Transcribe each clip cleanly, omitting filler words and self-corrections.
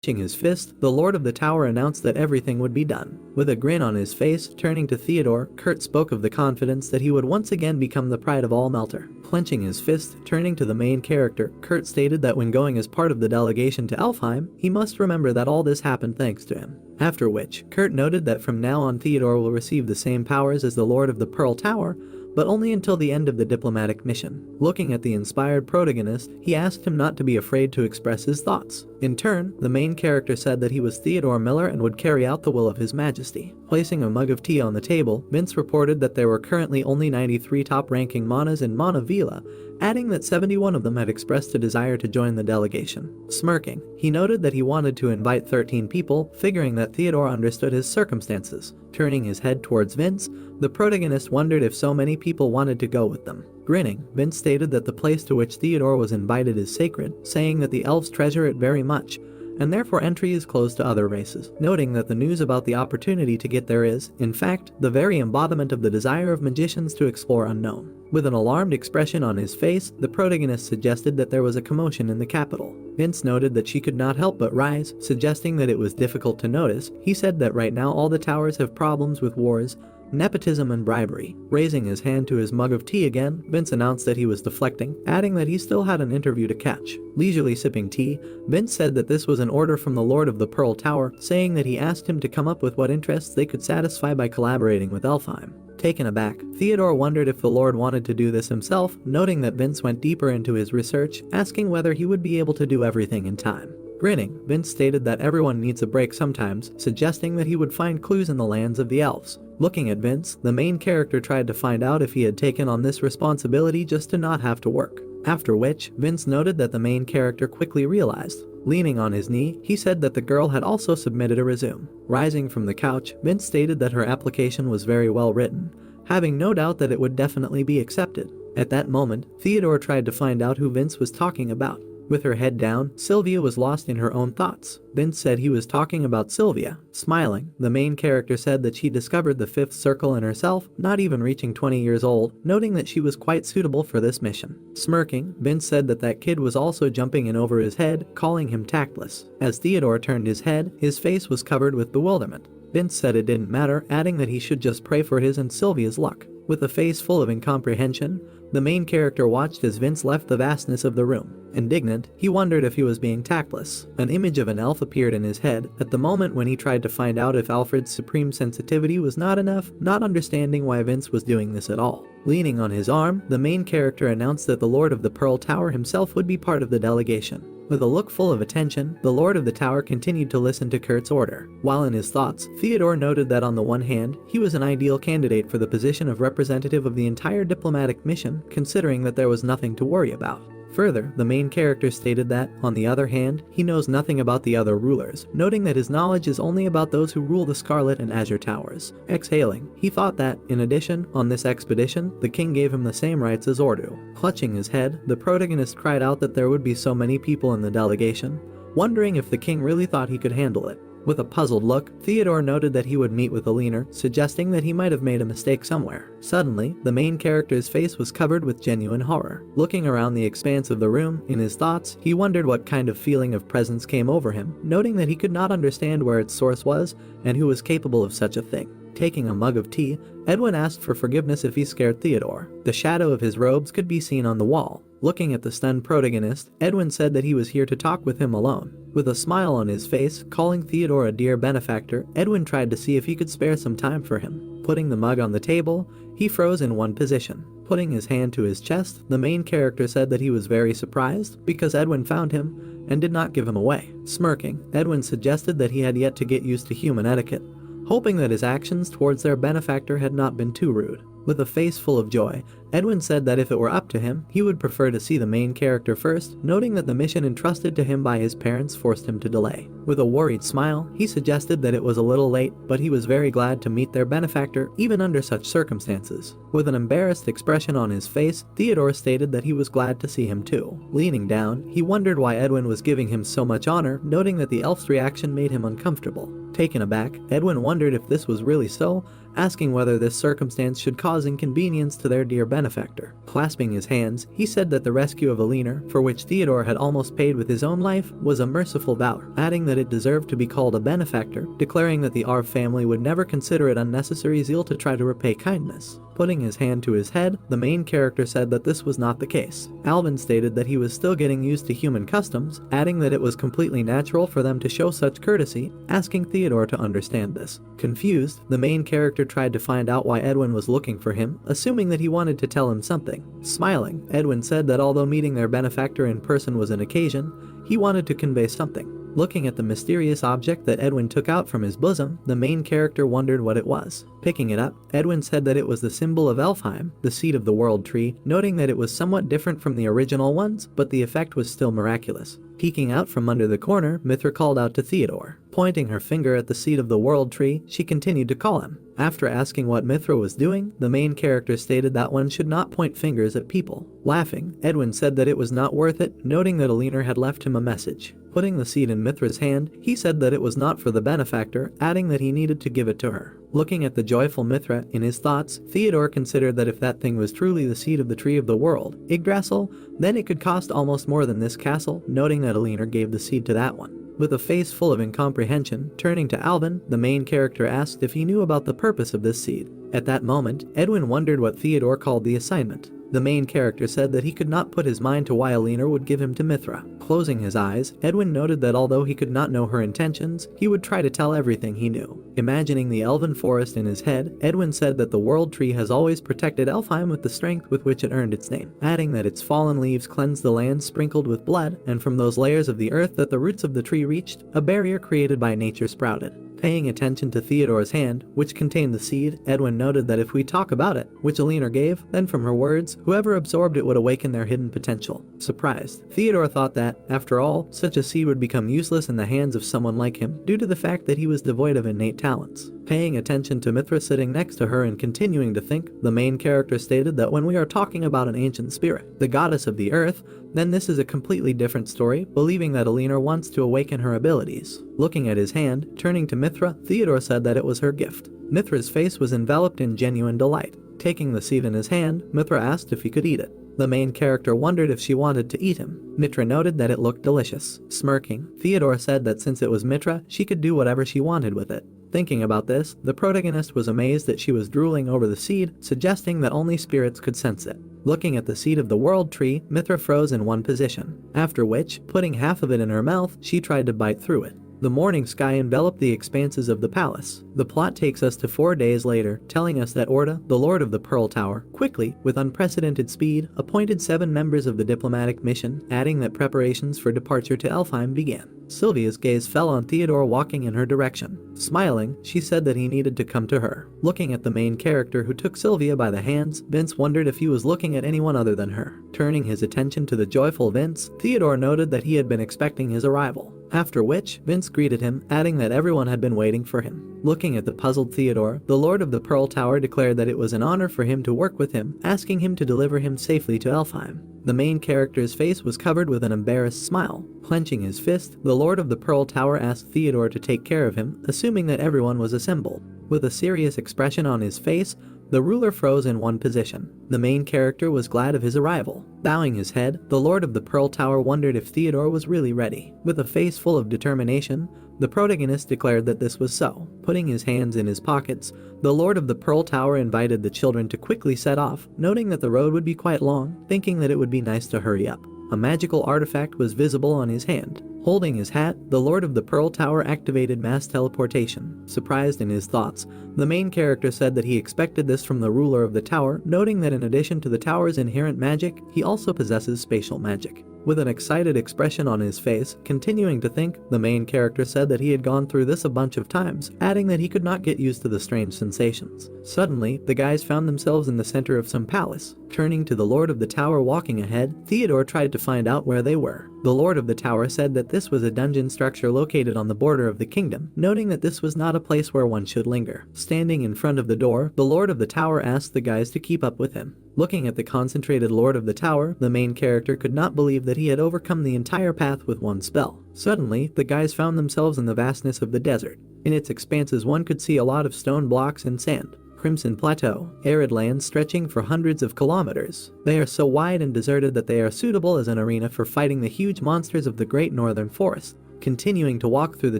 Clenching his fist, the Lord of the Tower announced that everything would be done. With a grin on his face, turning to Theodore, Kurt spoke of the confidence that he would once again become the pride of all Melter. Clenching his fist, turning to the main character, Kurt stated that when going as part of the delegation to Elfheim, he must remember that all this happened thanks to him. After which, Kurt noted that from now on Theodore will receive the same powers as the Lord of the Pearl Tower, but only until the end of the diplomatic mission. Looking at the inspired protagonist, he asked him not to be afraid to express his thoughts. In turn, the main character said that he was Theodore Miller and would carry out the will of His Majesty. Placing a mug of tea on the table, Vince reported that there were currently only 93 top-ranking Manas in Mana Vila, adding that 71 of them had expressed a desire to join the delegation. Smirking, he noted that he wanted to invite 13 people, figuring that Theodore understood his circumstances. Turning his head towards Vince, the protagonist wondered if so many people wanted to go with them. Grinning, Vince stated that the place to which Theodore was invited is sacred, saying that the elves treasure it very much, and therefore entry is closed to other races, noting that the news about the opportunity to get there is, in fact, the very embodiment of the desire of magicians to explore unknown. With an alarmed expression on his face, the protagonist suggested that there was a commotion in the capital. Vince noted that she could not help but rise, suggesting that it was difficult to notice. He said that right now all the towers have problems with wars, nepotism and bribery. Raising his hand to his mug of tea again, Vince announced that he was deflecting, adding that he still had an interview to catch. Leisurely sipping tea, Vince said that this was an order from the Lord of the Pearl Tower, saying that he asked him to come up with what interests they could satisfy by collaborating with Elfheim. Taken aback, Theodore wondered if the Lord wanted to do this himself, noting that Vince went deeper into his research, asking whether he would be able to do everything in time. Grinning, Vince stated that everyone needs a break sometimes, suggesting that he would find clues in the lands of the elves. Looking at Vince, the main character tried to find out if he had taken on this responsibility just to not have to work. After which, Vince noted that the main character quickly realized. Leaning on his knee, he said that the girl had also submitted a resume. Rising from the couch, Vince stated that her application was very well written, having no doubt that it would definitely be accepted. At that moment, Theodore tried to find out who Vince was talking about. With her head down, Sylvia was lost in her own thoughts. Vince said he was talking about Sylvia. Smiling, the main character said that she discovered the fifth circle in herself, not even reaching 20 years old, noting that she was quite suitable for this mission. Smirking, Vince said that that kid was also jumping in over his head, calling him tactless. As Theodore turned his head, his face was covered with bewilderment. Vince said it didn't matter, adding that he should just pray for his and Sylvia's luck. With a face full of incomprehension, the main character watched as Vince left the vastness of the room. Indignant, he wondered if he was being tactless. An image of an elf appeared in his head at the moment when he tried to find out if Alfred's supreme sensitivity was not enough, not understanding why Vince was doing this at all. Leaning on his arm, the main character announced that the Lord of the Pearl Tower himself would be part of the delegation. With a look full of attention, the Lord of the Tower continued to listen to Kurt's order. While in his thoughts, Theodore noted that on the one hand, he was an ideal candidate for the position of representative of the entire diplomatic mission, considering that there was nothing to worry about. Further, the main character stated that, on the other hand, he knows nothing about the other rulers, noting that his knowledge is only about those who rule the Scarlet and Azure Towers. Exhaling, he thought that, in addition, on this expedition, the king gave him the same rights as Ordu. Clutching his head, the protagonist cried out that there would be so many people in the delegation, wondering if the king really thought he could handle it. With a puzzled look, Theodore noted that he would meet with Aliner, suggesting that he might have made a mistake somewhere. Suddenly, the main character's face was covered with genuine horror. Looking around the expanse of the room, in his thoughts, he wondered what kind of feeling of presence came over him, noting that he could not understand where its source was and who was capable of such a thing. Taking a mug of tea, Edwin asked for forgiveness if he scared Theodore. The shadow of his robes could be seen on the wall. Looking at the stunned protagonist, Edwin said that he was here to talk with him alone. With a smile on his face, calling Theodore a dear benefactor, Edwin tried to see if he could spare some time for him. Putting the mug on the table, he froze in one position. Putting his hand to his chest, the main character said that he was very surprised because Edwin found him and did not give him away. Smirking, Edwin suggested that he had yet to get used to human etiquette, hoping that his actions towards their benefactor had not been too rude. With a face full of joy, Edwin said that if it were up to him, he would prefer to see the main character first, noting that the mission entrusted to him by his parents forced him to delay. With a worried smile, he suggested that it was a little late, but he was very glad to meet their benefactor even under such circumstances. With an embarrassed expression on his face, Theodore stated that he was glad to see him too. Leaning down, he wondered why Edwin was giving him so much honor, noting that the elf's reaction made him uncomfortable. Taken aback, Edwin wondered if this was really so, asking whether this circumstance should cause cause inconvenience to their dear benefactor. Clasping his hands, he said that the rescue of Alina, for which Theodore had almost paid with his own life, was a merciful valor, adding that it deserved to be called a benefactor, declaring that the Arv family would never consider it unnecessary zeal to try to repay kindness. Putting his hand to his head, the main character said that this was not the case. Alvin stated that he was still getting used to human customs, adding that it was completely natural for them to show such courtesy, asking Theodore to understand this. Confused, the main character tried to find out why Edwin was looking for him, assuming that he wanted to tell him something. Smiling, Edwin said that although meeting their benefactor in person was an occasion, he wanted to convey something. Looking at the mysterious object that Edwin took out from his bosom, the main character wondered what it was. Picking it up, Edwin said that it was the symbol of Elfheim, the seed of the world tree, noting that it was somewhat different from the original ones, but the effect was still miraculous. Peeking out from under the corner, Mithra called out to Theodore. Pointing her finger at the seed of the world tree, she continued to call him. After asking what Mithra was doing, the main character stated that one should not point fingers at people. Laughing, Edwin said that it was not worth it, noting that Alina had left him a message. Putting the seed in Mithra's hand, he said that it was not for the benefactor, adding that he needed to give it to her. Looking at the joyful Mithra in his thoughts, Theodore considered that if that thing was truly the seed of the tree of the world, Yggdrasil, then it could cost almost more than this castle, noting that Alina gave the seed to that one. With a face full of incomprehension, turning to Alvin, the main character asked if he knew about the purpose of this seed. At that moment, Edwin wondered what Theodore called the assignment. The main character said that he could not put his mind to why Alina would give him to Mithra. Closing his eyes, Edwin noted that although he could not know her intentions, he would try to tell everything he knew. Imagining the elven forest in his head, Edwin said that the world tree has always protected Elfheim with the strength with which it earned its name, adding that its fallen leaves cleansed the land sprinkled with blood, and from those layers of the earth that the roots of the tree reached, a barrier created by nature sprouted. Paying attention to Theodore's hand, which contained the seed, Edwin noted that if we talk about it, which Alina gave, then from her words, whoever absorbed it would awaken their hidden potential. Surprised, Theodore thought that, after all, such a seed would become useless in the hands of someone like him, due to the fact that he was devoid of innate talents. Paying attention to Mithra sitting next to her and continuing to think, the main character stated that when we are talking about an ancient spirit, the goddess of the earth, then this is a completely different story, believing that Alina wants to awaken her abilities. Looking at his hand, turning to Mithra, Theodore said that it was her gift. Mithra's face was enveloped in genuine delight. Taking the seed in his hand, Mithra asked if he could eat it. The main character wondered if she wanted to eat him. Mithra noted that it looked delicious. Smirking, Theodore said that since it was Mithra, she could do whatever she wanted with it. Thinking about this, the protagonist was amazed that she was drooling over the seed, suggesting that only spirits could sense it. Looking at the seed of the world tree, Mithra froze in one position, after which, putting half of it in her mouth, she tried to bite through it. The morning sky enveloped the expanses of the palace. The plot takes us to 4 days later, telling us that Orda, the Lord of the Pearl Tower, quickly, with unprecedented speed, appointed 7 members of the diplomatic mission, adding that preparations for departure to Elfheim began. Sylvia's gaze fell on Theodore walking in her direction. Smiling, she said that he needed to come to her. Looking at the main character who took Sylvia by the hands, Vince wondered if he was looking at anyone other than her. Turning his attention to the joyful Vince, Theodore noted that he had been expecting his arrival. After which, Vince greeted him, adding that everyone had been waiting for him. Looking at the puzzled Theodore, the Lord of the Pearl Tower declared that it was an honor for him to work with him, asking him to deliver him safely to Elfheim. The main character's face was covered with an embarrassed smile. Clenching his fist, the Lord of the Pearl Tower asked Theodore to take care of him, assuming that everyone was assembled. With a serious expression on his face, the ruler froze in one position. The main character was glad of his arrival. Bowing his head, the Lord of the Pearl Tower wondered if Theodore was really ready. With a face full of determination, the protagonist declared that this was so. Putting his hands in his pockets, the Lord of the Pearl Tower invited the children to quickly set off, noting that the road would be quite long, thinking that it would be nice to hurry up. A magical artifact was visible on his hand. Holding his hat, the Lord of the Pearl Tower activated mass teleportation. Surprised in his thoughts, the main character said that he expected this from the ruler of the tower, noting that in addition to the tower's inherent magic, he also possesses spatial magic. With an excited expression on his face, continuing to think, the main character said that he had gone through this a bunch of times, adding that he could not get used to the strange sensations. Suddenly, the guys found themselves in the center of some palace. Turning to the Lord of the Tower walking ahead, Theodore tried to find out where they were. The Lord of the Tower said that this was a dungeon structure located on the border of the kingdom, noting that this was not a place where one should linger. Standing in front of the door, the Lord of the Tower asked the guys to keep up with him. Looking at the concentrated Lord of the Tower, the main character could not believe that he had overcome the entire path with one spell. Suddenly, the guys found themselves in the vastness of the desert. In its expanses one could see a lot of stone blocks and sand. Crimson Plateau, arid lands stretching for hundreds of kilometers. They are so wide and deserted that they are suitable as an arena for fighting the huge monsters of the Great Northern Forest. Continuing to walk through the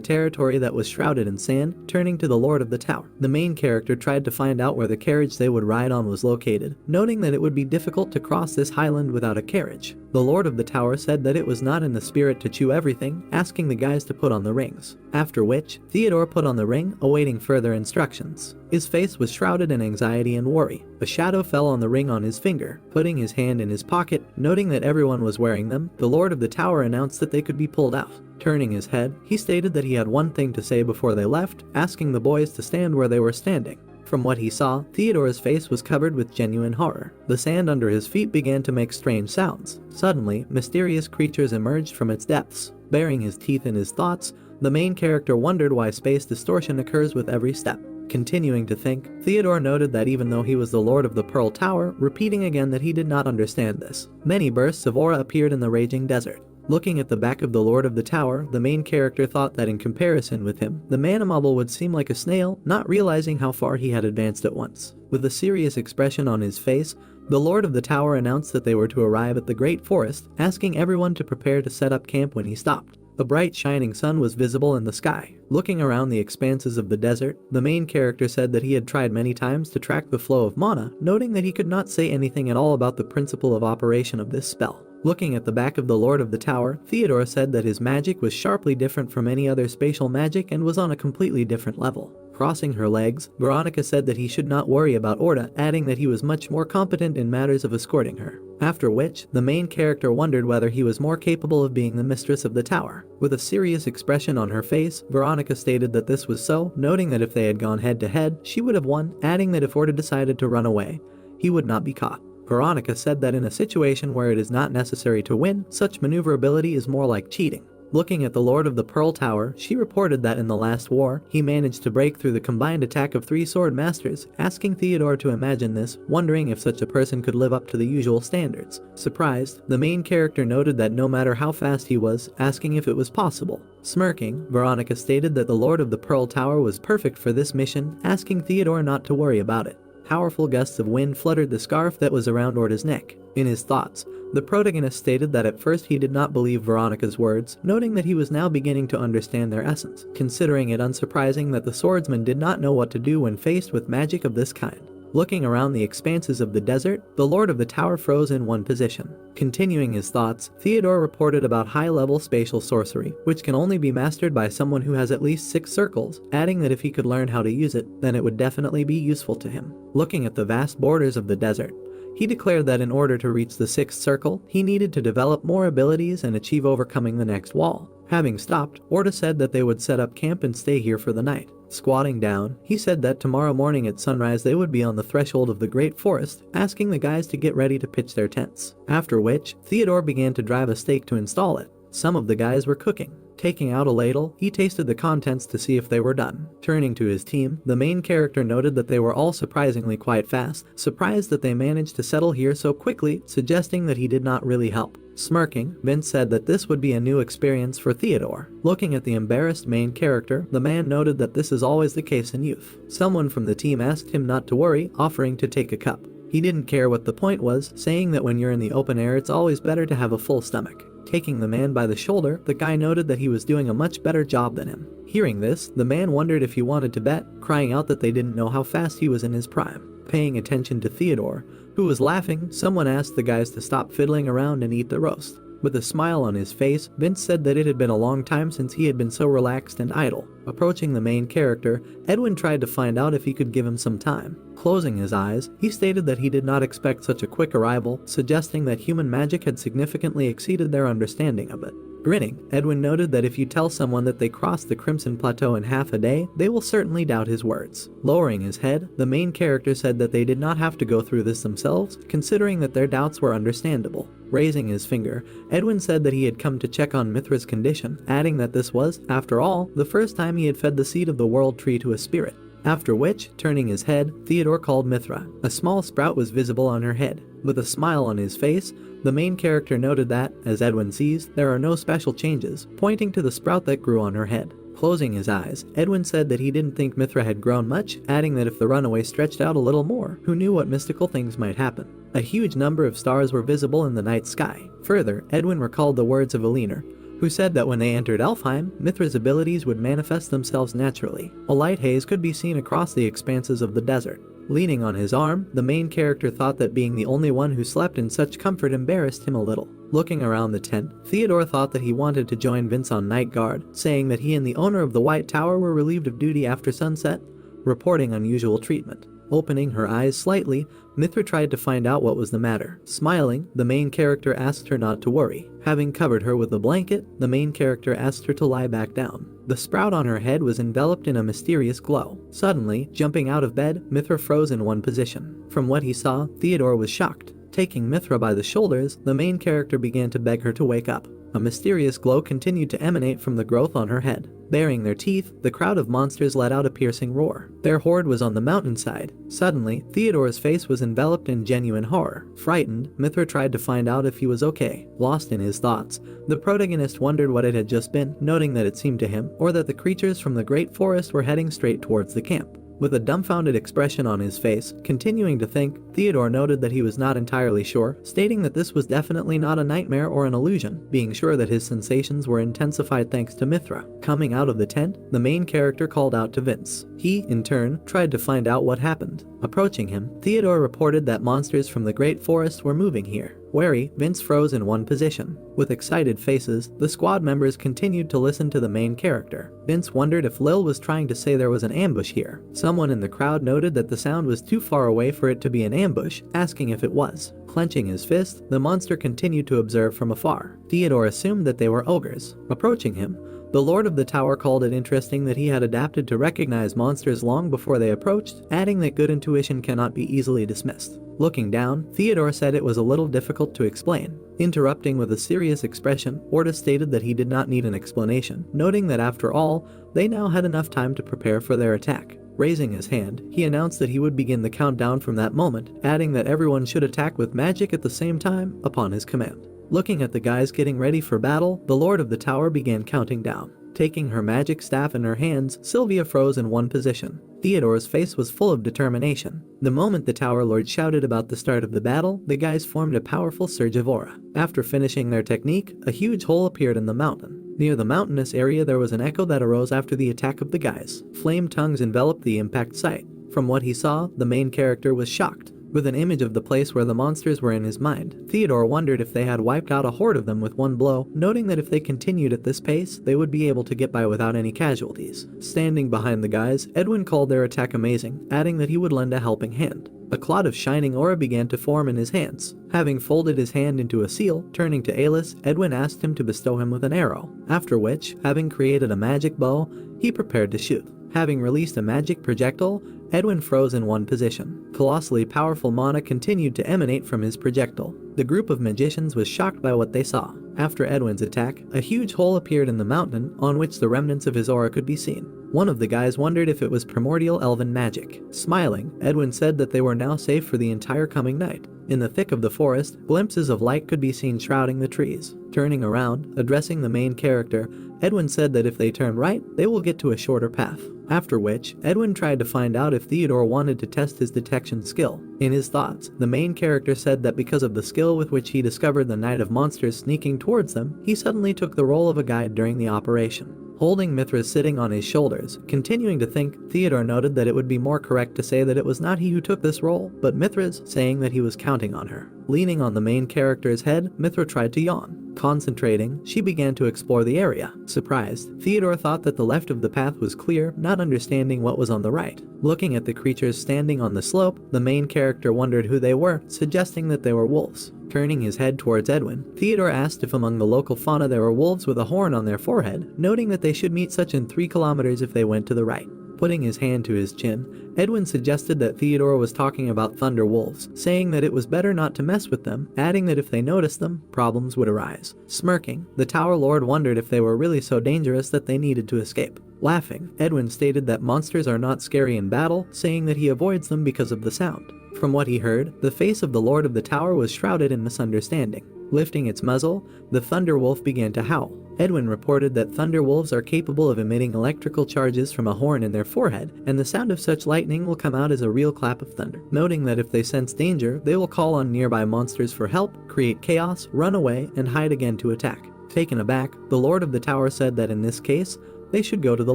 territory that was shrouded in sand, turning to the Lord of the Tower. The main character tried to find out where the carriage they would ride on was located, noting that it would be difficult to cross this highland without a carriage. The Lord of the Tower said that it was not in the spirit to chew everything, asking the guys to put on the rings. After which, Theodore put on the ring, awaiting further instructions. His face was shrouded in anxiety and worry. A shadow fell on the ring on his finger. Putting his hand in his pocket, noting that everyone was wearing them, the Lord of the Tower announced that they could be pulled out. Turning his head, he stated that he had one thing to say before they left, asking the boys to stand where they were standing. From what he saw, Theodore's face was covered with genuine horror. The sand under his feet began to make strange sounds. Suddenly, mysterious creatures emerged from its depths. Baring his teeth in his thoughts, the main character wondered why space distortion occurs with every step. Continuing to think, Theodore noted that even though he was the Lord of the Pearl Tower, repeating again that he did not understand this. Many bursts of aura appeared in the raging desert. Looking at the back of the Lord of the Tower, the main character thought that in comparison with him, the manhawa would seem like a snail, not realizing how far he had advanced at once. With a serious expression on his face, the Lord of the Tower announced that they were to arrive at the Great Forest, asking everyone to prepare to set up camp when he stopped. A bright shining sun was visible in the sky. Looking around the expanses of the desert, the main character said that he had tried many times to track the flow of mana, noting that he could not say anything at all about the principle of operation of this spell. Looking at the back of the Lord of the Tower, Theodore said that his magic was sharply different from any other spatial magic and was on a completely different level. Crossing her legs, Veronica said that he should not worry about Orta, adding that he was much more competent in matters of escorting her. After which, the main character wondered whether he was more capable of being the mistress of the tower. With a serious expression on her face, Veronica stated that this was so, noting that if they had gone head to head, she would have won, adding that if Orta decided to run away, he would not be caught. Veronica said that in a situation where it is not necessary to win, such maneuverability is more like cheating. Looking at the Lord of the Pearl Tower, she reported that in the last war, he managed to break through the combined attack of 3 sword masters, asking Theodore to imagine this, wondering if such a person could live up to the usual standards. Surprised, the main character noted that no matter how fast he was, asking if it was possible. Smirking, Veronica stated that the Lord of the Pearl Tower was perfect for this mission, asking Theodore not to worry about it. Powerful gusts of wind fluttered the scarf that was around Orta's neck. In his thoughts, the protagonist stated that at first he did not believe Veronica's words, noting that he was now beginning to understand their essence, considering it unsurprising that the swordsman did not know what to do when faced with magic of this kind. Looking around the expanses of the desert, the Lord of the Tower froze in one position. Continuing his thoughts, Theodore reported about high-level spatial sorcery, which can only be mastered by someone who has at least 6 circles, adding that if he could learn how to use it, then it would definitely be useful to him. Looking at the vast borders of the desert, he declared that in order to reach the 6th circle, he needed to develop more abilities and achieve overcoming the next wall. Having stopped, Orta said that they would set up camp and stay here for the night. Squatting down, he said that tomorrow morning at sunrise they would be on the threshold of the Great Forest, asking the guys to get ready to pitch their tents. After which, Theodore began to drive a stake to install it. Some of the guys were cooking. Taking out a ladle, he tasted the contents to see if they were done. Turning to his team, the main character noted that they were all surprisingly quite fast, surprised that they managed to settle here so quickly, suggesting that he did not really help. Smirking, Vince said that this would be a new experience for Theodore. Looking at the embarrassed main character, the man noted that this is always the case in youth. Someone from the team asked him not to worry, offering to take a cup. He didn't care what the point was, saying that when you're in the open air it's always better to have a full stomach. Taking the man by the shoulder, the guy noted that he was doing a much better job than him. Hearing this, the man wondered if he wanted to bet, crying out that they didn't know how fast he was in his prime. Paying attention to Theodore, who was laughing, someone asked the guys to stop fiddling around and eat the roast. With a smile on his face, Vince said that it had been a long time since he had been so relaxed and idle. Approaching the main character, Edwin tried to find out if he could give him some time. Closing his eyes, he stated that he did not expect such a quick arrival, suggesting that human magic had significantly exceeded their understanding of it. Grinning, Edwin noted that if you tell someone that they crossed the Crimson Plateau in half a day, they will certainly doubt his words. Lowering his head, the main character said that they did not have to go through this themselves, considering that their doubts were understandable. Raising his finger, Edwin said that he had come to check on Mithra's condition, adding that this was, after all, the first time he had fed the seed of the world tree to a spirit. After which, turning his head, Theodore called Mithra. A small sprout was visible on her head. With a smile on his face, the main character noted that, as Edwin sees, there are no special changes, pointing to the sprout that grew on her head. Closing his eyes, Edwin said that he didn't think Mithra had grown much, adding that if the runaway stretched out a little more, who knew what mystical things might happen. A huge number of stars were visible in the night sky. Further, Edwin recalled the words of Elinor, who said that when they entered Elfheim, Mithra's abilities would manifest themselves naturally. A light haze could be seen across the expanses of the desert. Leaning on his arm, the main character thought that being the only one who slept in such comfort embarrassed him a little. Looking around the tent, Theodore thought that he wanted to join Vince on night guard, saying that he and the owner of the White Tower were relieved of duty after sunset, reporting unusual treatment. Opening her eyes slightly, Mithra tried to find out what was the matter. Smiling, the main character asked her not to worry. Having covered her with a blanket, the main character asked her to lie back down. The sprout on her head was enveloped in a mysterious glow. Suddenly, jumping out of bed, Mithra froze in one position. From what he saw, Theodore was shocked. Taking Mithra by the shoulders, the main character began to beg her to wake up. A mysterious glow continued to emanate from the growth on her head. Baring their teeth, the crowd of monsters let out a piercing roar. Their horde was on the mountainside. Suddenly, Theodore's face was enveloped in genuine horror. Frightened, Mithra tried to find out if he was okay. Lost in his thoughts, the protagonist wondered what it had just been, noting that it seemed to him, or that the creatures from the great forest were heading straight towards the camp. With a dumbfounded expression on his face, continuing to think, Theodore noted that he was not entirely sure, stating that this was definitely not a nightmare or an illusion, being sure that his sensations were intensified thanks to Mithra. Coming out of the tent, the main character called out to Vince. He, in turn, tried to find out what happened. Approaching him, Theodore reported that monsters from the great forest were moving here. Wary, Vince froze in one position. With excited faces, the squad members continued to listen to the main character. Vince wondered if Lil was trying to say there was an ambush here. Someone in the crowd noted that the sound was too far away for it to be an ambush, asking if it was. Clenching his fist, the monster continued to observe from afar. Theodore assumed that they were ogres. Approaching him, the Lord of the Tower called it interesting that he had adapted to recognize monsters long before they approached, adding that good intuition cannot be easily dismissed. Looking down, Theodore said it was a little difficult to explain. Interrupting with a serious expression, Orta stated that he did not need an explanation, noting that after all, they now had enough time to prepare for their attack. Raising his hand, he announced that he would begin the countdown from that moment, adding that everyone should attack with magic at the same time, upon his command. Looking at the guys getting ready for battle, the Lord of the Tower began counting down. Taking her magic staff in her hands, Sylvia froze in one position. Theodore's face was full of determination. The moment the Tower Lord shouted about the start of the battle, the guys formed a powerful surge of aura. After finishing their technique, a huge hole appeared in the mountain. Near the mountainous area there was an echo that arose after the attack of the guys. Flame tongues enveloped the impact site. From what he saw, the main character was shocked. With an image of the place where the monsters were in his mind, Theodore wondered if they had wiped out a horde of them with one blow, noting that if they continued at this pace, they would be able to get by without any casualties. Standing behind the guys, Edwin called their attack amazing, adding that he would lend a helping hand. A cloud of shining aura began to form in his hands. Having folded his hand into a seal, turning to Alis, Edwin asked him to bestow him with an arrow, after which, having created a magic bow, he prepared to shoot. Having released a magic projectile, Edwin froze in one position. Colossally powerful mana continued to emanate from his projectile. The group of magicians was shocked by what they saw. After Edwin's attack, a huge hole appeared in the mountain, on which the remnants of his aura could be seen. One of the guys wondered if it was primordial elven magic. Smiling, Edwin said that they were now safe for the entire coming night. In the thick of the forest, glimpses of light could be seen shrouding the trees. Turning around, addressing the main character, Edwin said that if they turn right, they will get to a shorter path. After which, Edwin tried to find out if Theodore wanted to test his detection skill. In his thoughts, the main character said that because of the skill with which he discovered the night of monsters sneaking towards them, he suddenly took the role of a guide during the operation. Holding Mithra sitting on his shoulders, continuing to think, Theodore noted that it would be more correct to say that it was not he who took this role, but Mithra's, saying that he was counting on her. Leaning on the main character's head, Mithra tried to yawn. Concentrating, she began to explore the area. Surprised, Theodore thought that the left of the path was clear, not understanding what was on the right. Looking at the creatures standing on the slope, the main character wondered who they were, suggesting that they were wolves. Turning his head towards Edwin, Theodore asked if among the local fauna there were wolves with a horn on their forehead, noting that they should meet such in 3 kilometers if they went to the right. Putting his hand to his chin, Edwin suggested that Theodore was talking about thunder wolves, saying that it was better not to mess with them, adding that if they noticed them, problems would arise. Smirking, the Tower Lord wondered if they were really so dangerous that they needed to escape. Laughing, Edwin stated that monsters are not scary in battle, saying that he avoids them because of the sound. From what he heard, the face of the Lord of the Tower was shrouded in misunderstanding. Lifting its muzzle, the thunder wolf began to howl. Edwin reported that thunder wolves are capable of emitting electrical charges from a horn in their forehead, and the sound of such lightning will come out as a real clap of thunder, noting that if they sense danger, they will call on nearby monsters for help, create chaos, run away, and hide again to attack. Taken aback, the Lord of the Tower said that in this case, they should go to the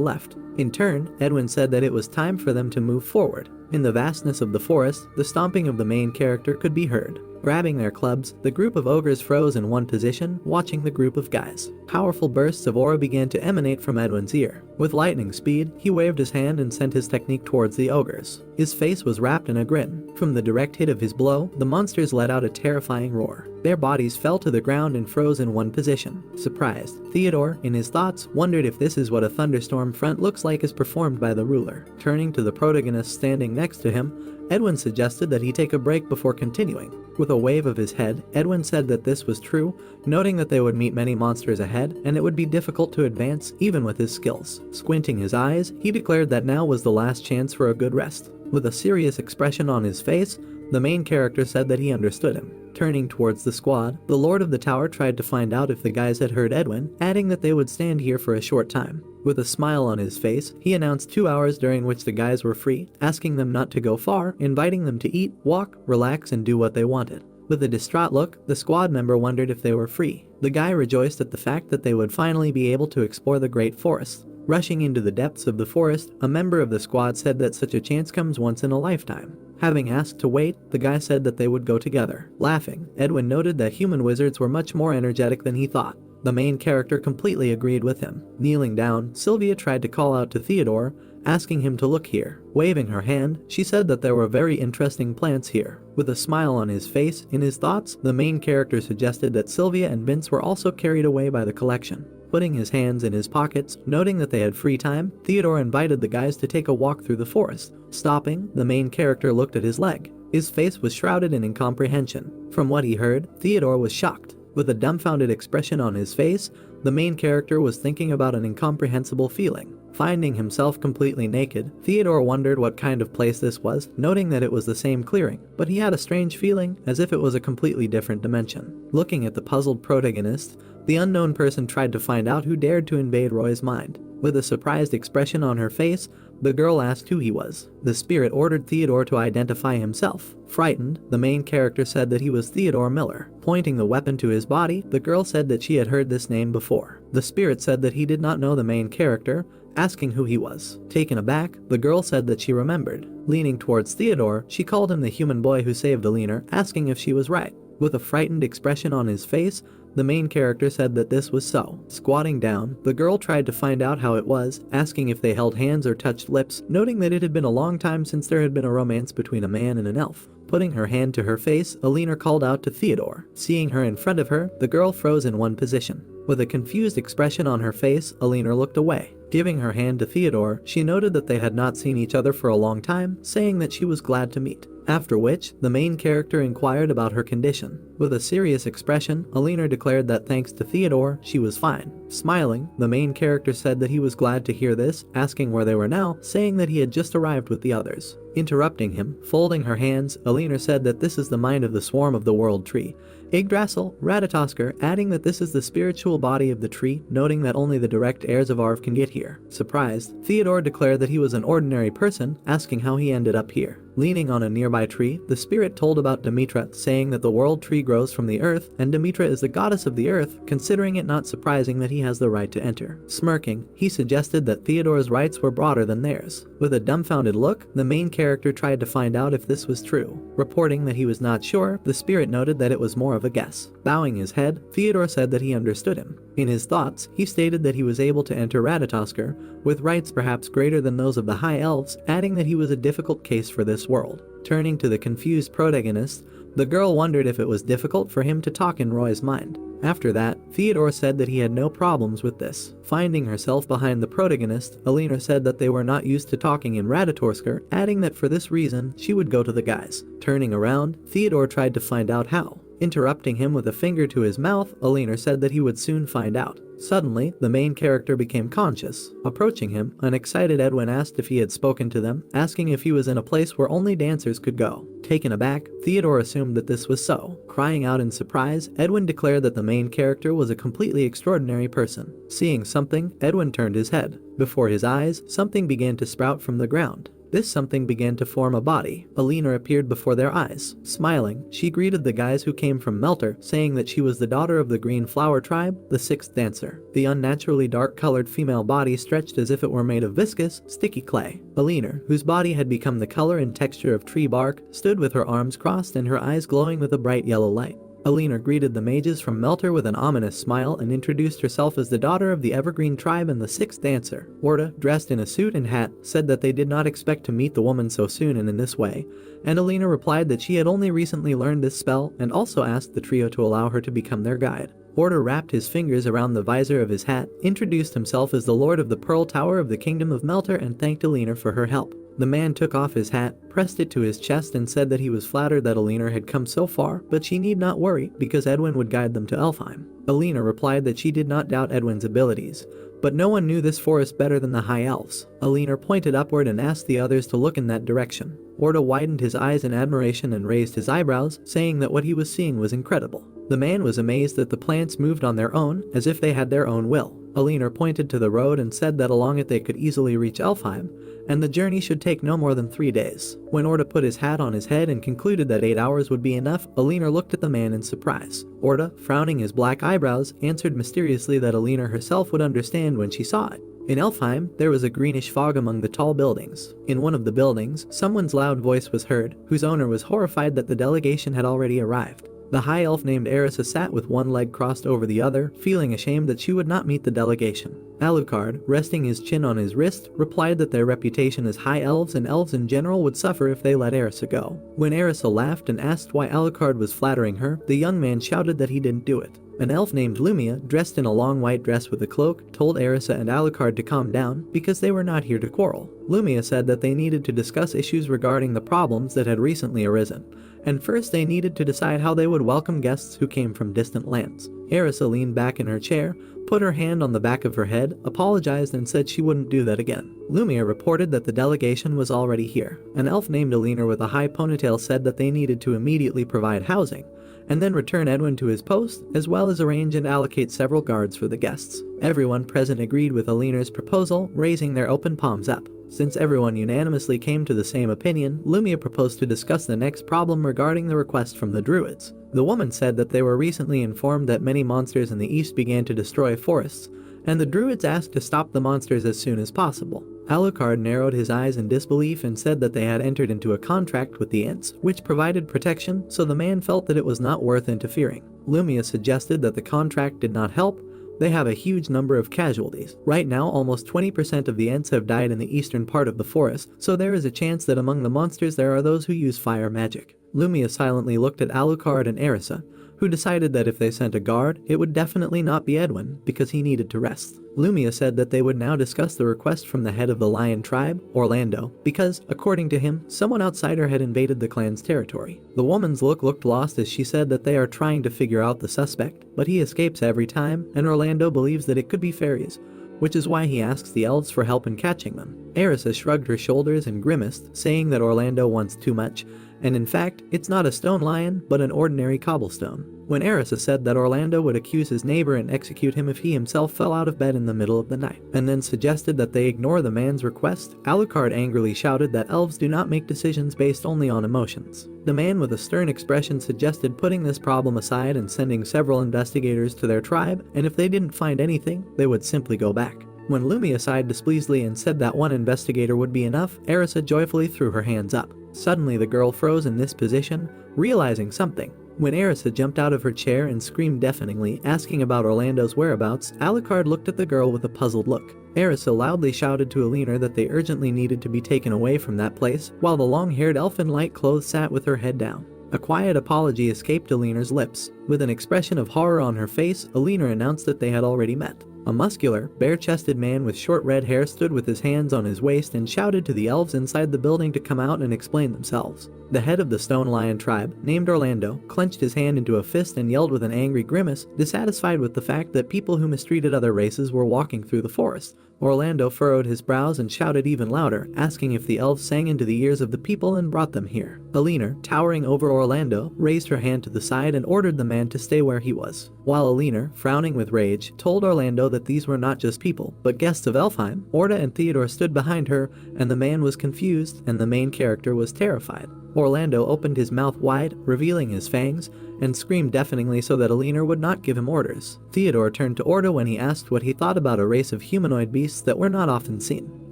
left. In turn, Edwin said that it was time for them to move forward. In the vastness of the forest, the stomping of the main character could be heard. Grabbing their clubs, the group of ogres froze in one position, watching the group of guys. Powerful bursts of aura began to emanate from Edwin's ear. With lightning speed, he waved his hand and sent his technique towards the ogres. His face was wrapped in a grin. From the direct hit of his blow, the monsters let out a terrifying roar. Their bodies fell to the ground and froze in one position. Surprised, Theodore, in his thoughts, wondered if this is what a thunderstorm front looks like as performed by the ruler. Turning to the protagonist standing next to him, Edwin suggested that he take a break before continuing. With a wave of his head, Edwin said that this was true, noting that they would meet many monsters ahead and it would be difficult to advance even with his skills. Squinting his eyes, he declared that now was the last chance for a good rest. With a serious expression on his face, the main character said that he understood him. Turning towards the squad, the Lord of the Tower tried to find out if the guys had heard Edwin, adding that they would stand here for a short time. With a smile on his face, he announced 2 hours during which the guys were free, asking them not to go far, inviting them to eat, walk, relax, and do what they wanted. With a distraught look, the squad member wondered if they were free. The guy rejoiced at the fact that they would finally be able to explore the great forest. Rushing into the depths of the forest, a member of the squad said that such a chance comes once in a lifetime. Having asked to wait, the guy said that they would go together. Laughing, Edwin noted that human wizards were much more energetic than he thought. The main character completely agreed with him. Kneeling down, Sylvia tried to call out to Theodore, asking him to look here. Waving her hand, she said that there were very interesting plants here. With a smile on his face, in his thoughts, the main character suggested that Sylvia and Vince were also carried away by the collection. Putting his hands in his pockets, noting that they had free time, Theodore invited the guys to take a walk through the forest. Stopping, the main character looked at his leg. His face was shrouded in incomprehension. From what he heard, Theodore was shocked. With a dumbfounded expression on his face, the main character was thinking about an incomprehensible feeling. Finding himself completely naked, Theodore wondered what kind of place this was, noting that it was the same clearing, but he had a strange feeling as if it was a completely different dimension. Looking at the puzzled protagonist, the unknown person tried to find out who dared to invade Roy's mind. With a surprised expression on her face, the girl asked who he was. The spirit ordered Theodore to identify himself. Frightened, the main character said that he was Theodore Miller. Pointing the weapon to his body, the girl said that she had heard this name before. The spirit said that he did not know the main character, asking who he was. Taken aback, the girl said that she remembered. Leaning towards Theodore, she called him the human boy who saved Alina, asking if she was right. With a frightened expression on his face, the main character said that this was so. Squatting down, the girl tried to find out how it was, asking if they held hands or touched lips, noting that it had been a long time since there had been a romance between a man and an elf. Putting her hand to her face, Alina called out to Theodore. Seeing her in front of her, the girl froze in one position. With a confused expression on her face, Alina looked away. Giving her hand to Theodore, she noted that they had not seen each other for a long time, saying that she was glad to meet. After which, the main character inquired about her condition. With a serious expression, Alina declared that thanks to Theodore, she was fine. Smiling, the main character said that he was glad to hear this, asking where they were now, saying that he had just arrived with the others. Interrupting him, folding her hands, Alina said that this is the mind of the swarm of the world tree. Yggdrasil, Ratatoskr, adding that this is the spiritual body of the tree, noting that only the direct heirs of Arv can get here. Surprised, Theodore declared that he was an ordinary person, asking how he ended up here. Leaning on a nearby tree, the spirit told about Demetra, saying that the world tree grows from the earth, and Demetra is the goddess of the earth, considering it not surprising that he has the right to enter. Smirking, he suggested that Theodore's rights were broader than theirs. With a dumbfounded look, the main character tried to find out if this was true. Reporting that he was not sure, the spirit noted that it was more of a guess. Bowing his head, Theodore said that he understood him. In his thoughts, he stated that he was able to enter Ratatoskr, with rights perhaps greater than those of the High Elves, adding that he was a difficult case for this world. Turning to the confused protagonist, the girl wondered if it was difficult for him to talk in Roy's mind. After that, Theodore said that he had no problems with this. Finding herself behind the protagonist, Alina said that they were not used to talking in Ratatoskr, adding that for this reason, she would go to the guys. Turning around, Theodore tried to find out how. Interrupting him with a finger to his mouth, Alina said that he would soon find out. Suddenly, the main character became conscious. Approaching him, an excited Edwin asked if he had spoken to them, asking if he was in a place where only dancers could go. Taken aback, Theodore assumed that this was so. Crying out in surprise, Edwin declared that the main character was a completely extraordinary person. Seeing something, Edwin turned his head. Before his eyes, something began to sprout from the ground. This something began to form a body. Alina appeared before their eyes. Smiling, she greeted the guys who came from Melter, saying that she was the daughter of the Green Flower tribe, the sixth dancer. The unnaturally dark-colored female body stretched as if it were made of viscous, sticky clay. Alina, whose body had become the color and texture of tree bark, stood with her arms crossed and her eyes glowing with a bright yellow light. Alina greeted the mages from Melter with an ominous smile and introduced herself as the daughter of the Evergreen tribe and the sixth dancer. Orta, dressed in a suit and hat, said that they did not expect to meet the woman so soon and in this way, and Alina replied that she had only recently learned this spell and also asked the trio to allow her to become their guide. Orta wrapped his fingers around the visor of his hat, introduced himself as the Lord of the Pearl Tower of the Kingdom of Melter and thanked Alina for her help. The man took off his hat, pressed it to his chest and said that he was flattered that Alina had come so far, but she need not worry because Edwin would guide them to Elfheim. Alina replied that she did not doubt Edwin's abilities, but no one knew this forest better than the High Elves. Alina pointed upward and asked the others to look in that direction. Orta widened his eyes in admiration and raised his eyebrows, saying that what he was seeing was incredible. The man was amazed that the plants moved on their own, as if they had their own will. Alina pointed to the road and said that along it they could easily reach Elfheim, and the journey should take no more than 3 days. When Orta put his hat on his head and concluded that 8 hours would be enough, Alina looked at the man in surprise. Orta, frowning his black eyebrows, answered mysteriously that Alina herself would understand when she saw it. In Elfheim, there was a greenish fog among the tall buildings. In one of the buildings, someone's loud voice was heard, whose owner was horrified that the delegation had already arrived. The high elf named Erisa sat with one leg crossed over the other, feeling ashamed that she would not meet the delegation. Alucard, resting his chin on his wrist, replied that their reputation as high elves and elves in general would suffer if they let Erisa go. When Erisa laughed and asked why Alucard was flattering her, the young man shouted that he didn't do it. An elf named Lumia, dressed in a long white dress with a cloak, told Erisa and Alucard to calm down because they were not here to quarrel. Lumia said that they needed to discuss issues regarding the problems that had recently arisen, and first they needed to decide how they would welcome guests who came from distant lands. Erisa leaned back in her chair, put her hand on the back of her head, apologized and said she wouldn't do that again. Lumia reported that the delegation was already here. An elf named Alina with a high ponytail said that they needed to immediately provide housing, and then return Edwin to his post, as well as arrange and allocate several guards for the guests. Everyone present agreed with Alina's proposal, raising their open palms up. Since everyone unanimously came to the same opinion, Lumia proposed to discuss the next problem regarding the request from the Druids. The woman said that they were recently informed that many monsters in the east began to destroy forests, and the Druids asked to stop the monsters as soon as possible. Alucard narrowed his eyes in disbelief and said that they had entered into a contract with the Ents, which provided protection, so the man felt that it was not worth interfering. Lumia suggested that the contract did not help. They have a huge number of casualties. Right now, almost 20% of the Ents have died in the eastern part of the forest, so there is a chance that among the monsters there are those who use fire magic. Lumia silently looked at Alucard and Erisa, who decided that if they sent a guard, it would definitely not be Edwin, because he needed to rest. Lumia said that they would now discuss the request from the head of the Lion tribe, Orlando, because, according to him, someone outsider had invaded the clan's territory. The woman's look looked lost as she said that they are trying to figure out the suspect, but he escapes every time, and Orlando believes that it could be fairies, which is why he asks the elves for help in catching them. Erisa shrugged her shoulders and grimaced, saying that Orlando wants too much, and in fact, it's not a stone lion, but an ordinary cobblestone. When Erisa said that Orlando would accuse his neighbor and execute him if he himself fell out of bed in the middle of the night, and then suggested that they ignore the man's request, Alucard angrily shouted that elves do not make decisions based only on emotions. The man with a stern expression suggested putting this problem aside and sending several investigators to their tribe, and if they didn't find anything, they would simply go back. When Lumia sighed displeasantly and said that one investigator would be enough, Erisa joyfully threw her hands up. Suddenly the girl froze in this position, realizing something. When Erisa jumped out of her chair and screamed deafeningly, asking about Orlando's whereabouts, Alucard looked at the girl with a puzzled look. Erisa loudly shouted to Alina that they urgently needed to be taken away from that place, while the long-haired elf in light clothes sat with her head down. A quiet apology escaped Alina's lips. With an expression of horror on her face, Alina announced that they had already met. A muscular, bare-chested man with short red hair stood with his hands on his waist and shouted to the elves inside the building to come out and explain themselves. The head of the Stone Lion tribe, named Orlando, clenched his hand into a fist and yelled with an angry grimace, dissatisfied with the fact that people who mistreated other races were walking through the forest. Orlando furrowed his brows and shouted even louder, asking if the elves sang into the ears of the people and brought them here. Alina, towering over Orlando, raised her hand to the side and ordered the man to stay where he was. While Alina, frowning with rage, told Orlando that these were not just people, but guests of Elfheim, Orda and Theodore stood behind her, and the man was confused, and the main character was terrified. Orlando opened his mouth wide, revealing his fangs, and screamed deafeningly so that Alina would not give him orders. Theodore turned to Orda when he asked what he thought about a race of humanoid beasts that were not often seen.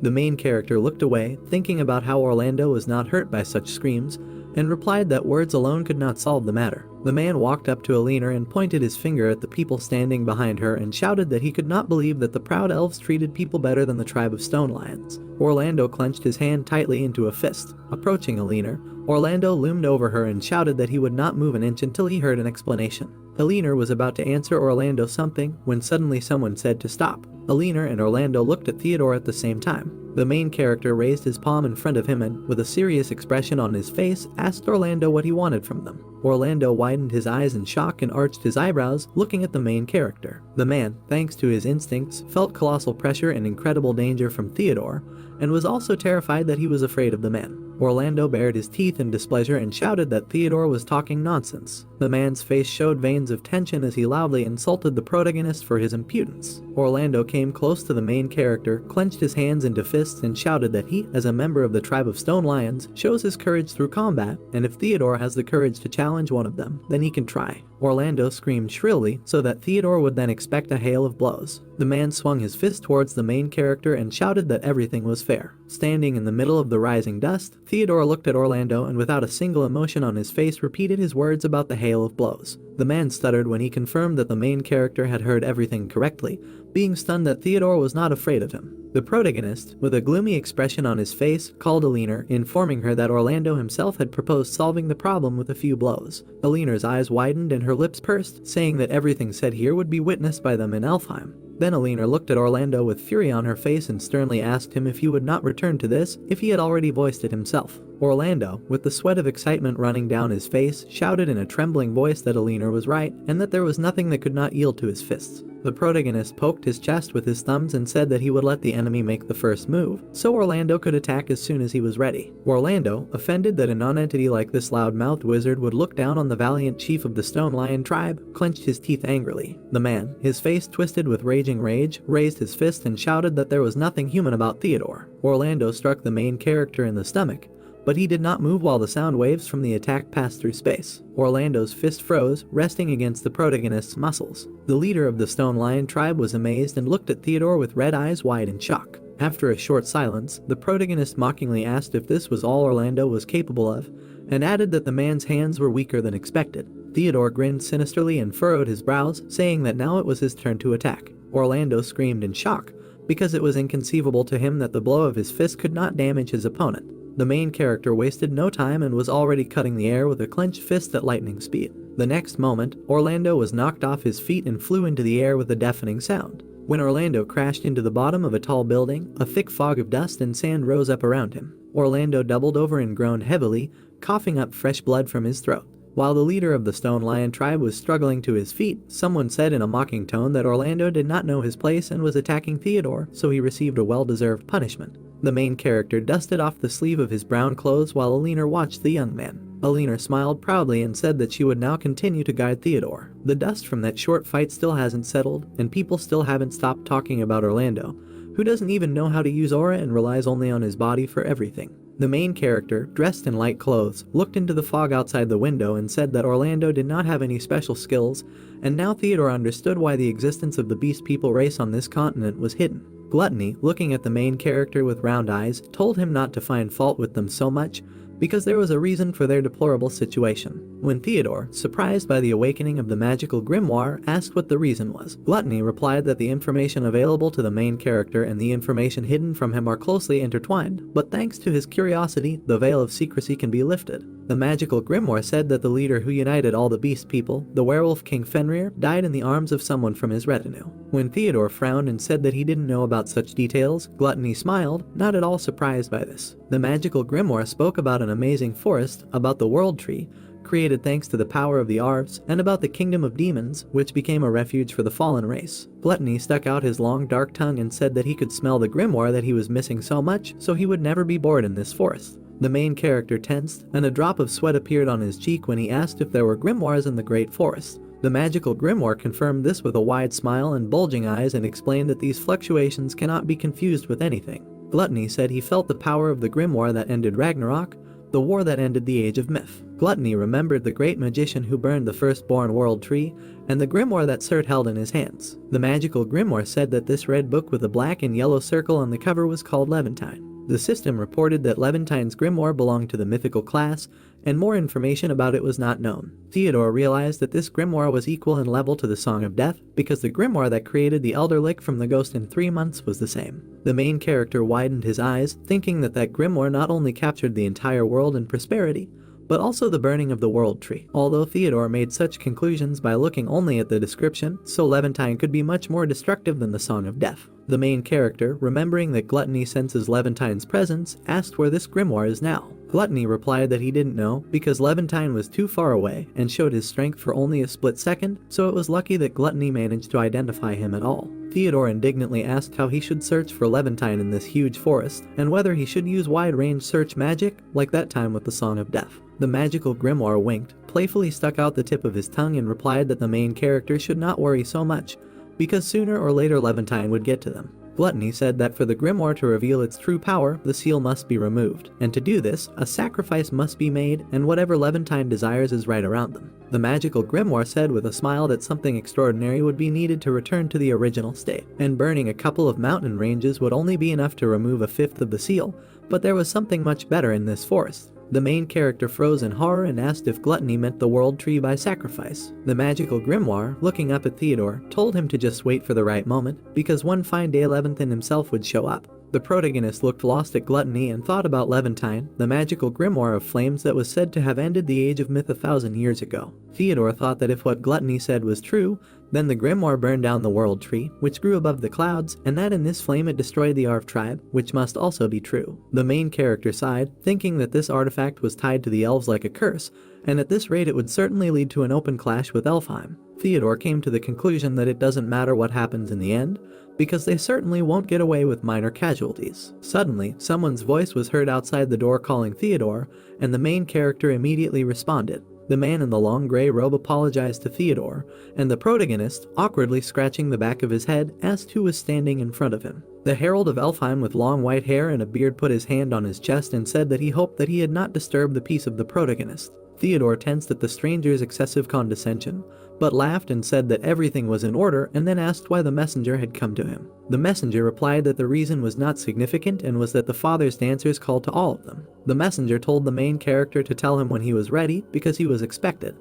The main character looked away, thinking about how Orlando was not hurt by such screams, and replied that words alone could not solve the matter. The man walked up to Alina and pointed his finger at the people standing behind her and shouted that he could not believe that the proud elves treated people better than the tribe of Stone Lions. Orlando clenched his hand tightly into a fist. Approaching Alina, Orlando loomed over her and shouted that he would not move an inch until he heard an explanation. Alina was about to answer Orlando something when suddenly someone said to stop. Alina and Orlando looked at Theodore at the same time. The main character raised his palm in front of him and, with a serious expression on his face, asked Orlando what he wanted from them. Orlando widened his eyes in shock and arched his eyebrows, looking at the main character. The man, thanks to his instincts, felt colossal pressure and incredible danger from Theodore, and was also terrified that he was afraid of the man. Orlando bared his teeth in displeasure and shouted that Theodore was talking nonsense. The man's face showed veins of tension as he loudly insulted the protagonist for his impudence. Orlando came close to the main character, clenched his hands into fists, and shouted that he, as a member of the tribe of Stone Lions, shows his courage through combat, and if Theodore has the courage to challenge one of them, then he can try. Orlando screamed shrilly so that Theodore would then expect a hail of blows. The man swung his fist towards the main character and shouted that everything was fair. Standing in the middle of the rising dust, Theodore looked at Orlando and without a single emotion on his face repeated his words about the hail of blows. The man stuttered when he confirmed that the main character had heard everything correctly, being stunned that Theodore was not afraid of him. The protagonist, with a gloomy expression on his face, called Alina, informing her that Orlando himself had proposed solving the problem with a few blows. Alina's eyes widened and her lips pursed, saying that everything said here would be witnessed by them in Elfheim. Then Alina looked at Orlando with fury on her face and sternly asked him if he would not return to this if he had already voiced it himself. Orlando, with the sweat of excitement running down his face, shouted in a trembling voice that Alina was right and that there was nothing that could not yield to his fists. The protagonist poked his chest with his thumbs and said that he would let the enemy make the first move, so Orlando could attack as soon as he was ready. Orlando, offended that a non-entity like this loud-mouthed wizard would look down on the valiant chief of the Stone Lion tribe, clenched his teeth angrily. The man, his face twisted with raging rage, raised his fist and shouted that there was nothing human about Theodore. Orlando struck the main character in the stomach, but he did not move while the sound waves from the attack passed through space. Orlando's fist froze, resting against the protagonist's muscles. The leader of the Stone Lion tribe was amazed and looked at Theodore with red eyes wide in shock. After a short silence, the protagonist mockingly asked if this was all Orlando was capable of, and added that the man's hands were weaker than expected. Theodore grinned sinisterly and furrowed his brows, saying that now it was his turn to attack. Orlando screamed in shock, because it was inconceivable to him that the blow of his fist could not damage his opponent. The main character wasted no time and was already cutting the air with a clenched fist at lightning speed. The next moment, Orlando was knocked off his feet and flew into the air with a deafening sound. When Orlando crashed into the bottom of a tall building, a thick fog of dust and sand rose up around him. Orlando doubled over and groaned heavily, coughing up fresh blood from his throat. While the leader of the Stone Lion tribe was struggling to his feet, someone said in a mocking tone that Orlando did not know his place and was attacking Theodore, so he received a well-deserved punishment. The main character dusted off the sleeve of his brown clothes while Alina watched the young man. Alina smiled proudly and said that she would now continue to guide Theodore. The dust from that short fight still hasn't settled, and people still haven't stopped talking about Orlando, who doesn't even know how to use aura and relies only on his body for everything. The main character, dressed in light clothes, looked into the fog outside the window and said that Orlando did not have any special skills, and now Theodore understood why the existence of the Beast People race on this continent was hidden. Gluttony, looking at the main character with round eyes, told him not to find fault with them so much, because there was a reason for their deplorable situation. When Theodore, surprised by the awakening of the magical grimoire, asked what the reason was, Gluttony replied that the information available to the main character and the information hidden from him are closely intertwined, but thanks to his curiosity, the veil of secrecy can be lifted. The magical grimoire said that the leader who united all the beast people, the werewolf King Fenrir, died in the arms of someone from his retinue. When Theodore frowned and said that he didn't know about such details, Gluttony smiled, not at all surprised by this. The magical grimoire spoke about an amazing forest, about the world tree, created thanks to the power of the Arves, and about the kingdom of demons, which became a refuge for the fallen race. Gluttony stuck out his long dark tongue and said that he could smell the grimoire that he was missing so much, so he would never be bored in this forest. The main character tensed, and a drop of sweat appeared on his cheek when he asked if there were grimoires in the great forest. The magical grimoire confirmed this with a wide smile and bulging eyes and explained that these fluctuations cannot be confused with anything. Gluttony said he felt the power of the grimoire that ended Ragnarok, the war that ended the Age of Myth. Gluttony remembered the great magician who burned the firstborn world tree, and the grimoire that Surt held in his hands. The magical grimoire said that this red book with a black and yellow circle on the cover was called Levantine. The system reported that Levantine's grimoire belonged to the mythical class, and more information about it was not known. Theodore realized that this grimoire was equal in level to the Song of Death, because the grimoire that created the Elder Lick from the ghost in 3 months was the same. The main character widened his eyes, thinking that that grimoire not only captured the entire world in prosperity, but also the burning of the world tree. Although Theodore made such conclusions by looking only at the description, so Levantine could be much more destructive than the Song of Death. The main character, remembering that Gluttony senses Levantine's presence, asked where this grimoire is now. Gluttony replied that he didn't know because Levantine was too far away and showed his strength for only a split second, so it was lucky that Gluttony managed to identify him at all. Theodore indignantly asked how he should search for Levantine in this huge forest, and whether he should use wide-range search magic, like that time with the Song of Death. The magical grimoire winked, playfully stuck out the tip of his tongue and replied that the main character should not worry so much, because sooner or later Levantine would get to them. Gluttony said that for the grimoire to reveal its true power, the seal must be removed, and to do this, a sacrifice must be made, and whatever Levantine desires is right around them. The magical grimoire said with a smile that something extraordinary would be needed to return to the original state, and burning a couple of mountain ranges would only be enough to remove a fifth of the seal, but there was something much better in this forest. The main character froze in horror and asked if Gluttony meant the world tree by sacrifice. The magical grimoire, looking up at Theodore, told him to just wait for the right moment, because one fine day Levantine himself would show up. The protagonist looked lost at Gluttony and thought about Levantine, the magical grimoire of flames that was said to have ended the Age of Myth 1,000 years ago. Theodore thought that if what Gluttony said was true, then the grimoire burned down the world tree, which grew above the clouds, and that in this flame it destroyed the Arv tribe, which must also be true. The main character sighed, thinking that this artifact was tied to the elves like a curse, and at this rate it would certainly lead to an open clash with Elfheim. Theodore came to the conclusion that it doesn't matter what happens in the end, because they certainly won't get away with minor casualties. Suddenly, someone's voice was heard outside the door calling Theodore, and the main character immediately responded. The man in the long gray robe apologized to Theodore, and the protagonist, awkwardly scratching the back of his head, asked who was standing in front of him. The herald of Elfheim with long white hair and a beard put his hand on his chest and said that he hoped that he had not disturbed the peace of the protagonist. Theodore tensed at the stranger's excessive condescension, but laughed and said that everything was in order, and then asked why the messenger had come to him. The messenger replied that the reason was not significant and was that the father's dancers called to all of them. The messenger told the main character to tell him when he was ready, because he was expected.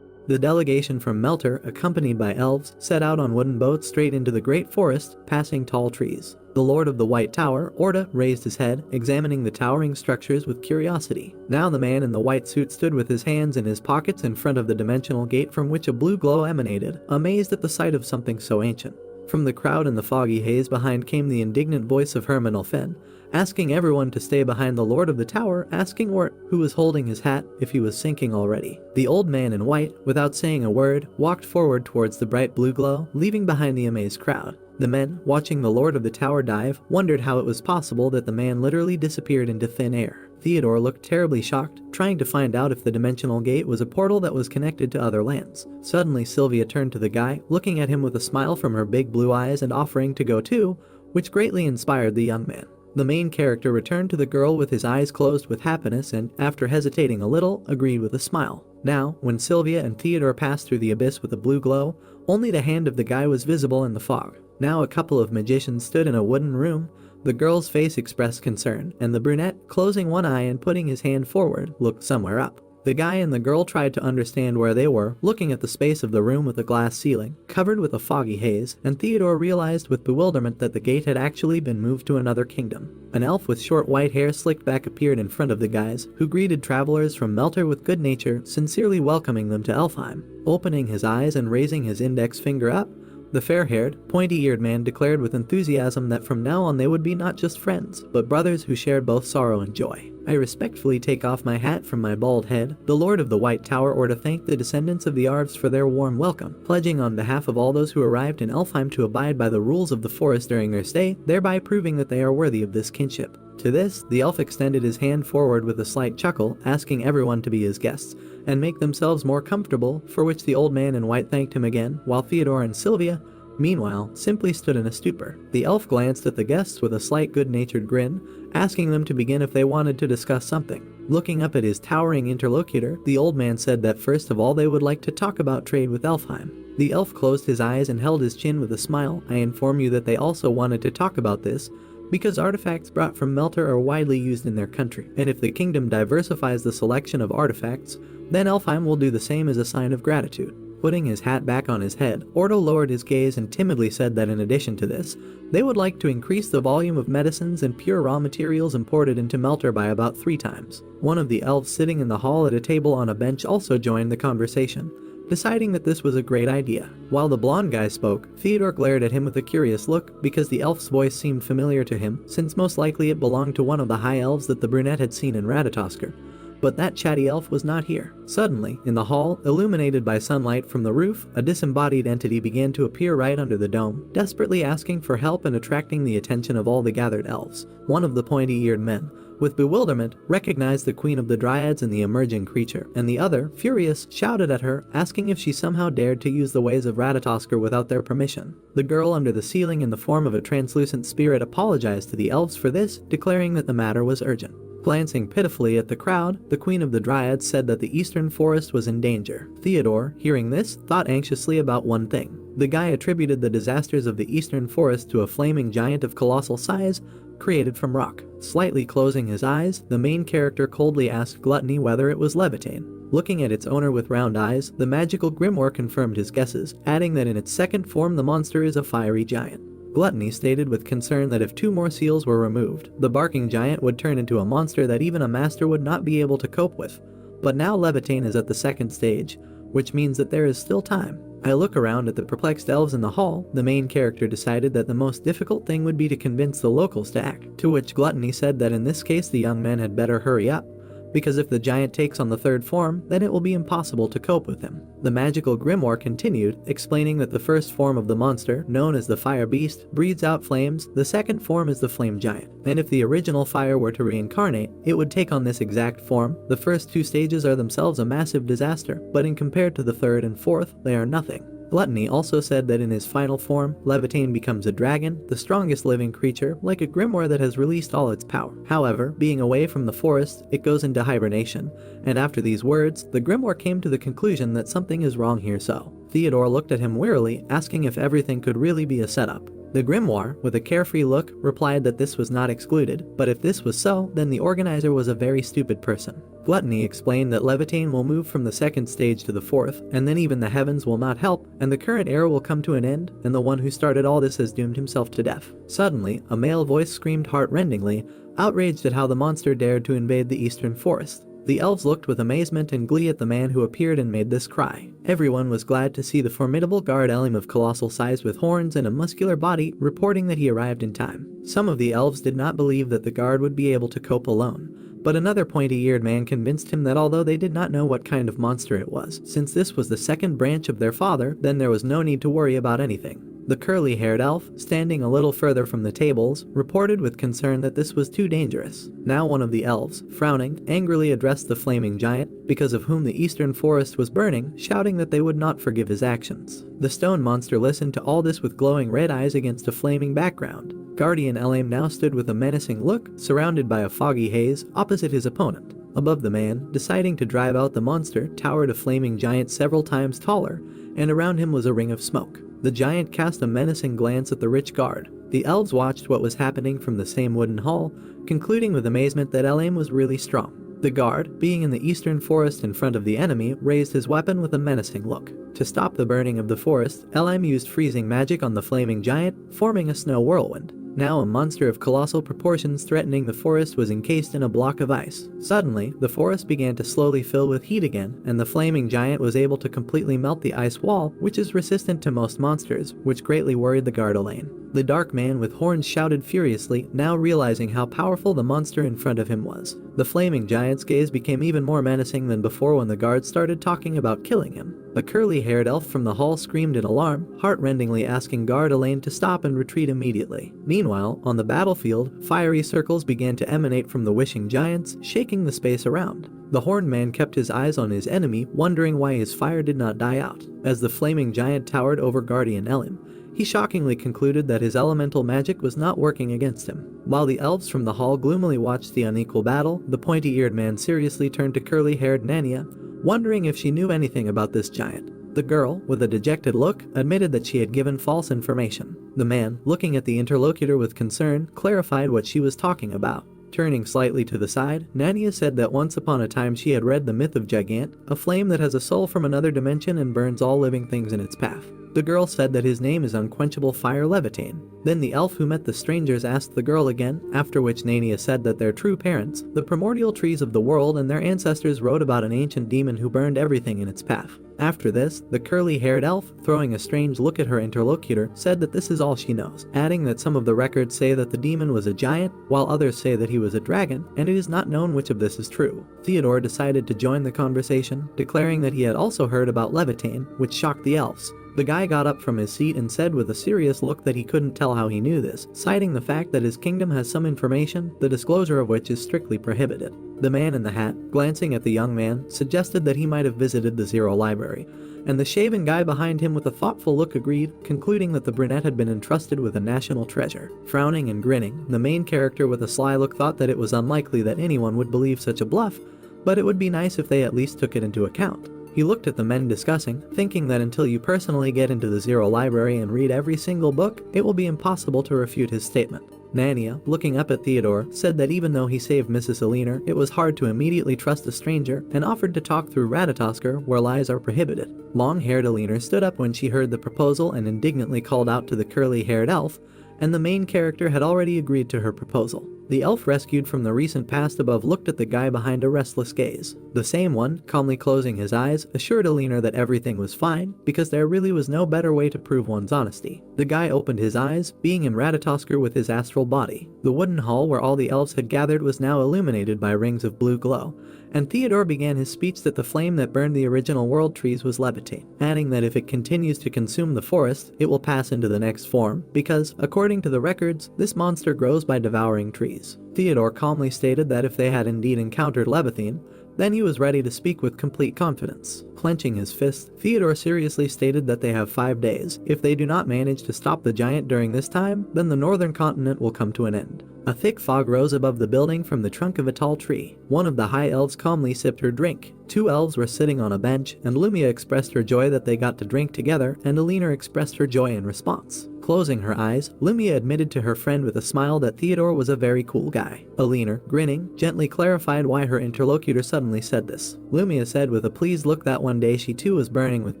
The delegation from Melter, accompanied by elves, set out on wooden boats straight into the great forest, passing tall trees. The Lord of the White Tower, Orda, raised his head, examining the towering structures with curiosity. Now the man in the white suit stood with his hands in his pockets in front of the dimensional gate from which a blue glow emanated, amazed at the sight of something so ancient. From the crowd in the foggy haze behind came the indignant voice of Herman Elfen, asking everyone to stay behind the Lord of the Tower, asking Ort, who was holding his hat, if he was sinking already. The old man in white, without saying a word, walked forward towards the bright blue glow, leaving behind the amazed crowd. The men, watching the Lord of the Tower dive, wondered how it was possible that the man literally disappeared into thin air. Theodore looked terribly shocked, trying to find out if the dimensional gate was a portal that was connected to other lands. Suddenly Sylvia turned to the guy, looking at him with a smile from her big blue eyes and offering to go too, which greatly inspired the young man. The main character returned to the girl with his eyes closed with happiness and, after hesitating a little, agreed with a smile. Now, when Sylvia and Theodore passed through the abyss with a blue glow, only the hand of the guy was visible in the fog. Now a couple of magicians stood in a wooden room. The girl's face expressed concern, and the brunette, closing one eye and putting his hand forward, looked somewhere up. The guy and the girl tried to understand where they were, looking at the space of the room with a glass ceiling, covered with a foggy haze, and Theodore realized with bewilderment that the gate had actually been moved to another kingdom. An elf with short white hair slicked back appeared in front of the guys, who greeted travelers from Melter with good nature, sincerely welcoming them to Elfheim. Opening his eyes and raising his index finger up, the fair-haired, pointy-eared man declared with enthusiasm that from now on they would be not just friends, but brothers who shared both sorrow and joy. I respectfully take off my hat from my bald head, the Lord of the White Tower, or to thank the descendants of the Arves for their warm welcome, pledging on behalf of all those who arrived in Elfheim to abide by the rules of the forest during their stay, thereby proving that they are worthy of this kinship. To this, the elf extended his hand forward with a slight chuckle, asking everyone to be his guests, and make themselves more comfortable, for which the old man in white thanked him again, while Theodore and Sylvia, meanwhile, simply stood in a stupor. The elf glanced at the guests with a slight good-natured grin, asking them to begin if they wanted to discuss something. Looking up at his towering interlocutor, the old man said that first of all they would like to talk about trade with Elfheim. The elf closed his eyes and held his chin with a smile. I inform you that they also wanted to talk about this, because artifacts brought from Melter are widely used in their country, and if the kingdom diversifies the selection of artifacts, then Elfheim will do the same as a sign of gratitude. Putting his hat back on his head, Ordo lowered his gaze and timidly said that in addition to this, they would like to increase the volume of medicines and pure raw materials imported into Melter by about 3 times. One of the elves sitting in the hall at a table on a bench also joined the conversation, deciding that this was a great idea. While the blonde guy spoke, Theodore glared at him with a curious look, because the elf's voice seemed familiar to him, since most likely it belonged to one of the high elves that the brunette had seen in Ratatoskr. But that chatty elf was not here. Suddenly, in the hall, illuminated by sunlight from the roof, a disembodied entity began to appear right under the dome, desperately asking for help and attracting the attention of all the gathered elves. One of the pointy-eared men, with bewilderment, recognized the queen of the dryads in the emerging creature, and the other, furious, shouted at her, asking if she somehow dared to use the ways of Ratatoskr without their permission. The girl under the ceiling in the form of a translucent spirit apologized to the elves for this, declaring that the matter was urgent. Glancing pitifully at the crowd, the Queen of the Dryads said that the eastern forest was in danger. Theodore, hearing this, thought anxiously about one thing. The guy attributed the disasters of the eastern forest to a flaming giant of colossal size, created from rock. Slightly closing his eyes, the main character coldly asked Gluttony whether it was Levitane. Looking at its owner with round eyes, the magical grimoire confirmed his guesses, adding that in its second form the monster is a fiery giant. Gluttony stated with concern that if 2 more seals were removed, the barking giant would turn into a monster that even a master would not be able to cope with. But now Levitane is at the 2nd stage, which means that there is still time. I look around at the perplexed elves in the hall. The main character decided that the most difficult thing would be to convince the locals to act, to which Gluttony said that in this case the young men had better hurry up, because if the giant takes on the 3rd form, then it will be impossible to cope with him. The magical grimoire continued, explaining that the 1st form of the monster, known as the fire beast, breathes out flames, the 2nd form is the flame giant, and if the original fire were to reincarnate, it would take on this exact form. The first 2 stages are themselves a massive disaster, but in compared to the 3rd and 4th, they are nothing. Gluttony also said that in his final form, Levitane becomes a dragon, the strongest living creature, like a grimoire that has released all its power. However, being away from the forest, it goes into hibernation, and after these words, the grimoire came to the conclusion that something is wrong here. So Theodore looked at him wearily, asking if everything could really be a setup. The grimoire, with a carefree look, replied that this was not excluded, but if this was so, then the organizer was a very stupid person. Gluttony explained that Levitane will move from the 2nd stage to the 4th, and then even the heavens will not help, and the current era will come to an end, and the one who started all this has doomed himself to death. Suddenly, a male voice screamed heart-rendingly, outraged at how the monster dared to invade the eastern forest. The elves looked with amazement and glee at the man who appeared and made this cry. Everyone was glad to see the formidable guard Elim of colossal size with horns and a muscular body, reporting that he arrived in time. Some of the elves did not believe that the guard would be able to cope alone, but another pointy-eared man convinced him that although they did not know what kind of monster it was, since this was the 2nd branch of their father, then there was no need to worry about anything. The curly-haired elf, standing a little further from the tables, reported with concern that this was too dangerous. Now one of the elves, frowning, angrily addressed the flaming giant, because of whom the eastern forest was burning, shouting that they would not forgive his actions. The stone monster listened to all this with glowing red eyes against a flaming background. Guardian Elim now stood with a menacing look, surrounded by a foggy haze, opposite his opponent. Above the man, deciding to drive out the monster, towered a flaming giant several times taller, and around him was a ring of smoke. The giant cast a menacing glance at the rich guard. The elves watched what was happening from the same wooden hall, concluding with amazement that Elim was really strong. The guard, being in the eastern forest in front of the enemy, raised his weapon with a menacing look. To stop the burning of the forest, LM used freezing magic on the flaming giant, forming a snow whirlwind. Now a monster of colossal proportions threatening the forest was encased in a block of ice. Suddenly, the forest began to slowly fill with heat again, and the flaming giant was able to completely melt the ice wall, which is resistant to most monsters, which greatly worried the guard Elaine. The dark man with horns shouted furiously, now realizing how powerful the monster in front of him was. The flaming giant's gaze became even more menacing than before when the guard started talking about killing him. A curly-haired elf from the hall screamed in alarm, heart-rendingly asking guard Elaine to stop and retreat immediately. Meanwhile, on the battlefield, fiery circles began to emanate from the wishing giants, shaking the space around. The horned man kept his eyes on his enemy, wondering why his fire did not die out. As the flaming giant towered over Guardian Elim, he shockingly concluded that his elemental magic was not working against him. While the elves from the hall gloomily watched the unequal battle, the pointy-eared man seriously turned to curly-haired Nania, wondering if she knew anything about this giant. The girl, with a dejected look, admitted that she had given false information. The man, looking at the interlocutor with concern, clarified what she was talking about. Turning slightly to the side, Nania said that once upon a time she had read the myth of Gigant, a flame that has a soul from another dimension and burns all living things in its path. The girl said that his name is Unquenchable Fire Levitane. Then the elf who met the strangers asked the girl again, after which Nania said that their true parents, the primordial trees of the world and their ancestors wrote about an ancient demon who burned everything in its path. After this, the curly-haired elf, throwing a strange look at her interlocutor, said that this is all she knows, adding that some of the records say that the demon was a giant, while others say that he was a dragon, and it is not known which of this is true. Theodore decided to join the conversation, declaring that he had also heard about Levitane, which shocked the elves. The guy got up from his seat and said with a serious look that he couldn't tell how he knew this, citing the fact that his kingdom has some information, the disclosure of which is strictly prohibited. The man in the hat, glancing at the young man, suggested that he might have visited the Zero Library, and the shaven guy behind him with a thoughtful look agreed, concluding that the brunette had been entrusted with a national treasure. Frowning and grinning, the main character with a sly look thought that it was unlikely that anyone would believe such a bluff, but it would be nice if they at least took it into account. He looked at the men discussing, thinking that until you personally get into the Zero Library and read every single book, it will be impossible to refute his statement. Nania, looking up at Theodore, said that even though he saved Mrs. Aliner, it was hard to immediately trust a stranger, and offered to talk through Ratatoskr, where lies are prohibited. Long-haired Aliner stood up when she heard the proposal and indignantly called out to the curly-haired elf, and the main character had already agreed to her proposal. The elf rescued from the recent past above looked at the guy behind a restless gaze. The same one, calmly closing his eyes, assured Alina that everything was fine, because there really was no better way to prove one's honesty. The guy opened his eyes, being in Ratatoskr with his astral body. The wooden hall where all the elves had gathered was now illuminated by rings of blue glow, and Theodore began his speech that the flame that burned the original world trees was Levitane, adding that if it continues to consume the forest, it will pass into the next form, because, according to the records, this monster grows by devouring trees. Theodore calmly stated that if they had indeed encountered Levitane, then he was ready to speak with complete confidence. Clenching his fist, Theodore seriously stated that they have 5 days. If they do not manage to stop the giant during this time, then the northern continent will come to an end. A thick fog rose above the building from the trunk of a tall tree. One of the high elves calmly sipped her drink. 2 elves were sitting on a bench, and Lumia expressed her joy that they got to drink together, and Alina expressed her joy in response. Closing her eyes, Lumia admitted to her friend with a smile that Theodore was a very cool guy. Alina, grinning, gently clarified why her interlocutor suddenly said this. Lumia said with a pleased look that one day she too was burning with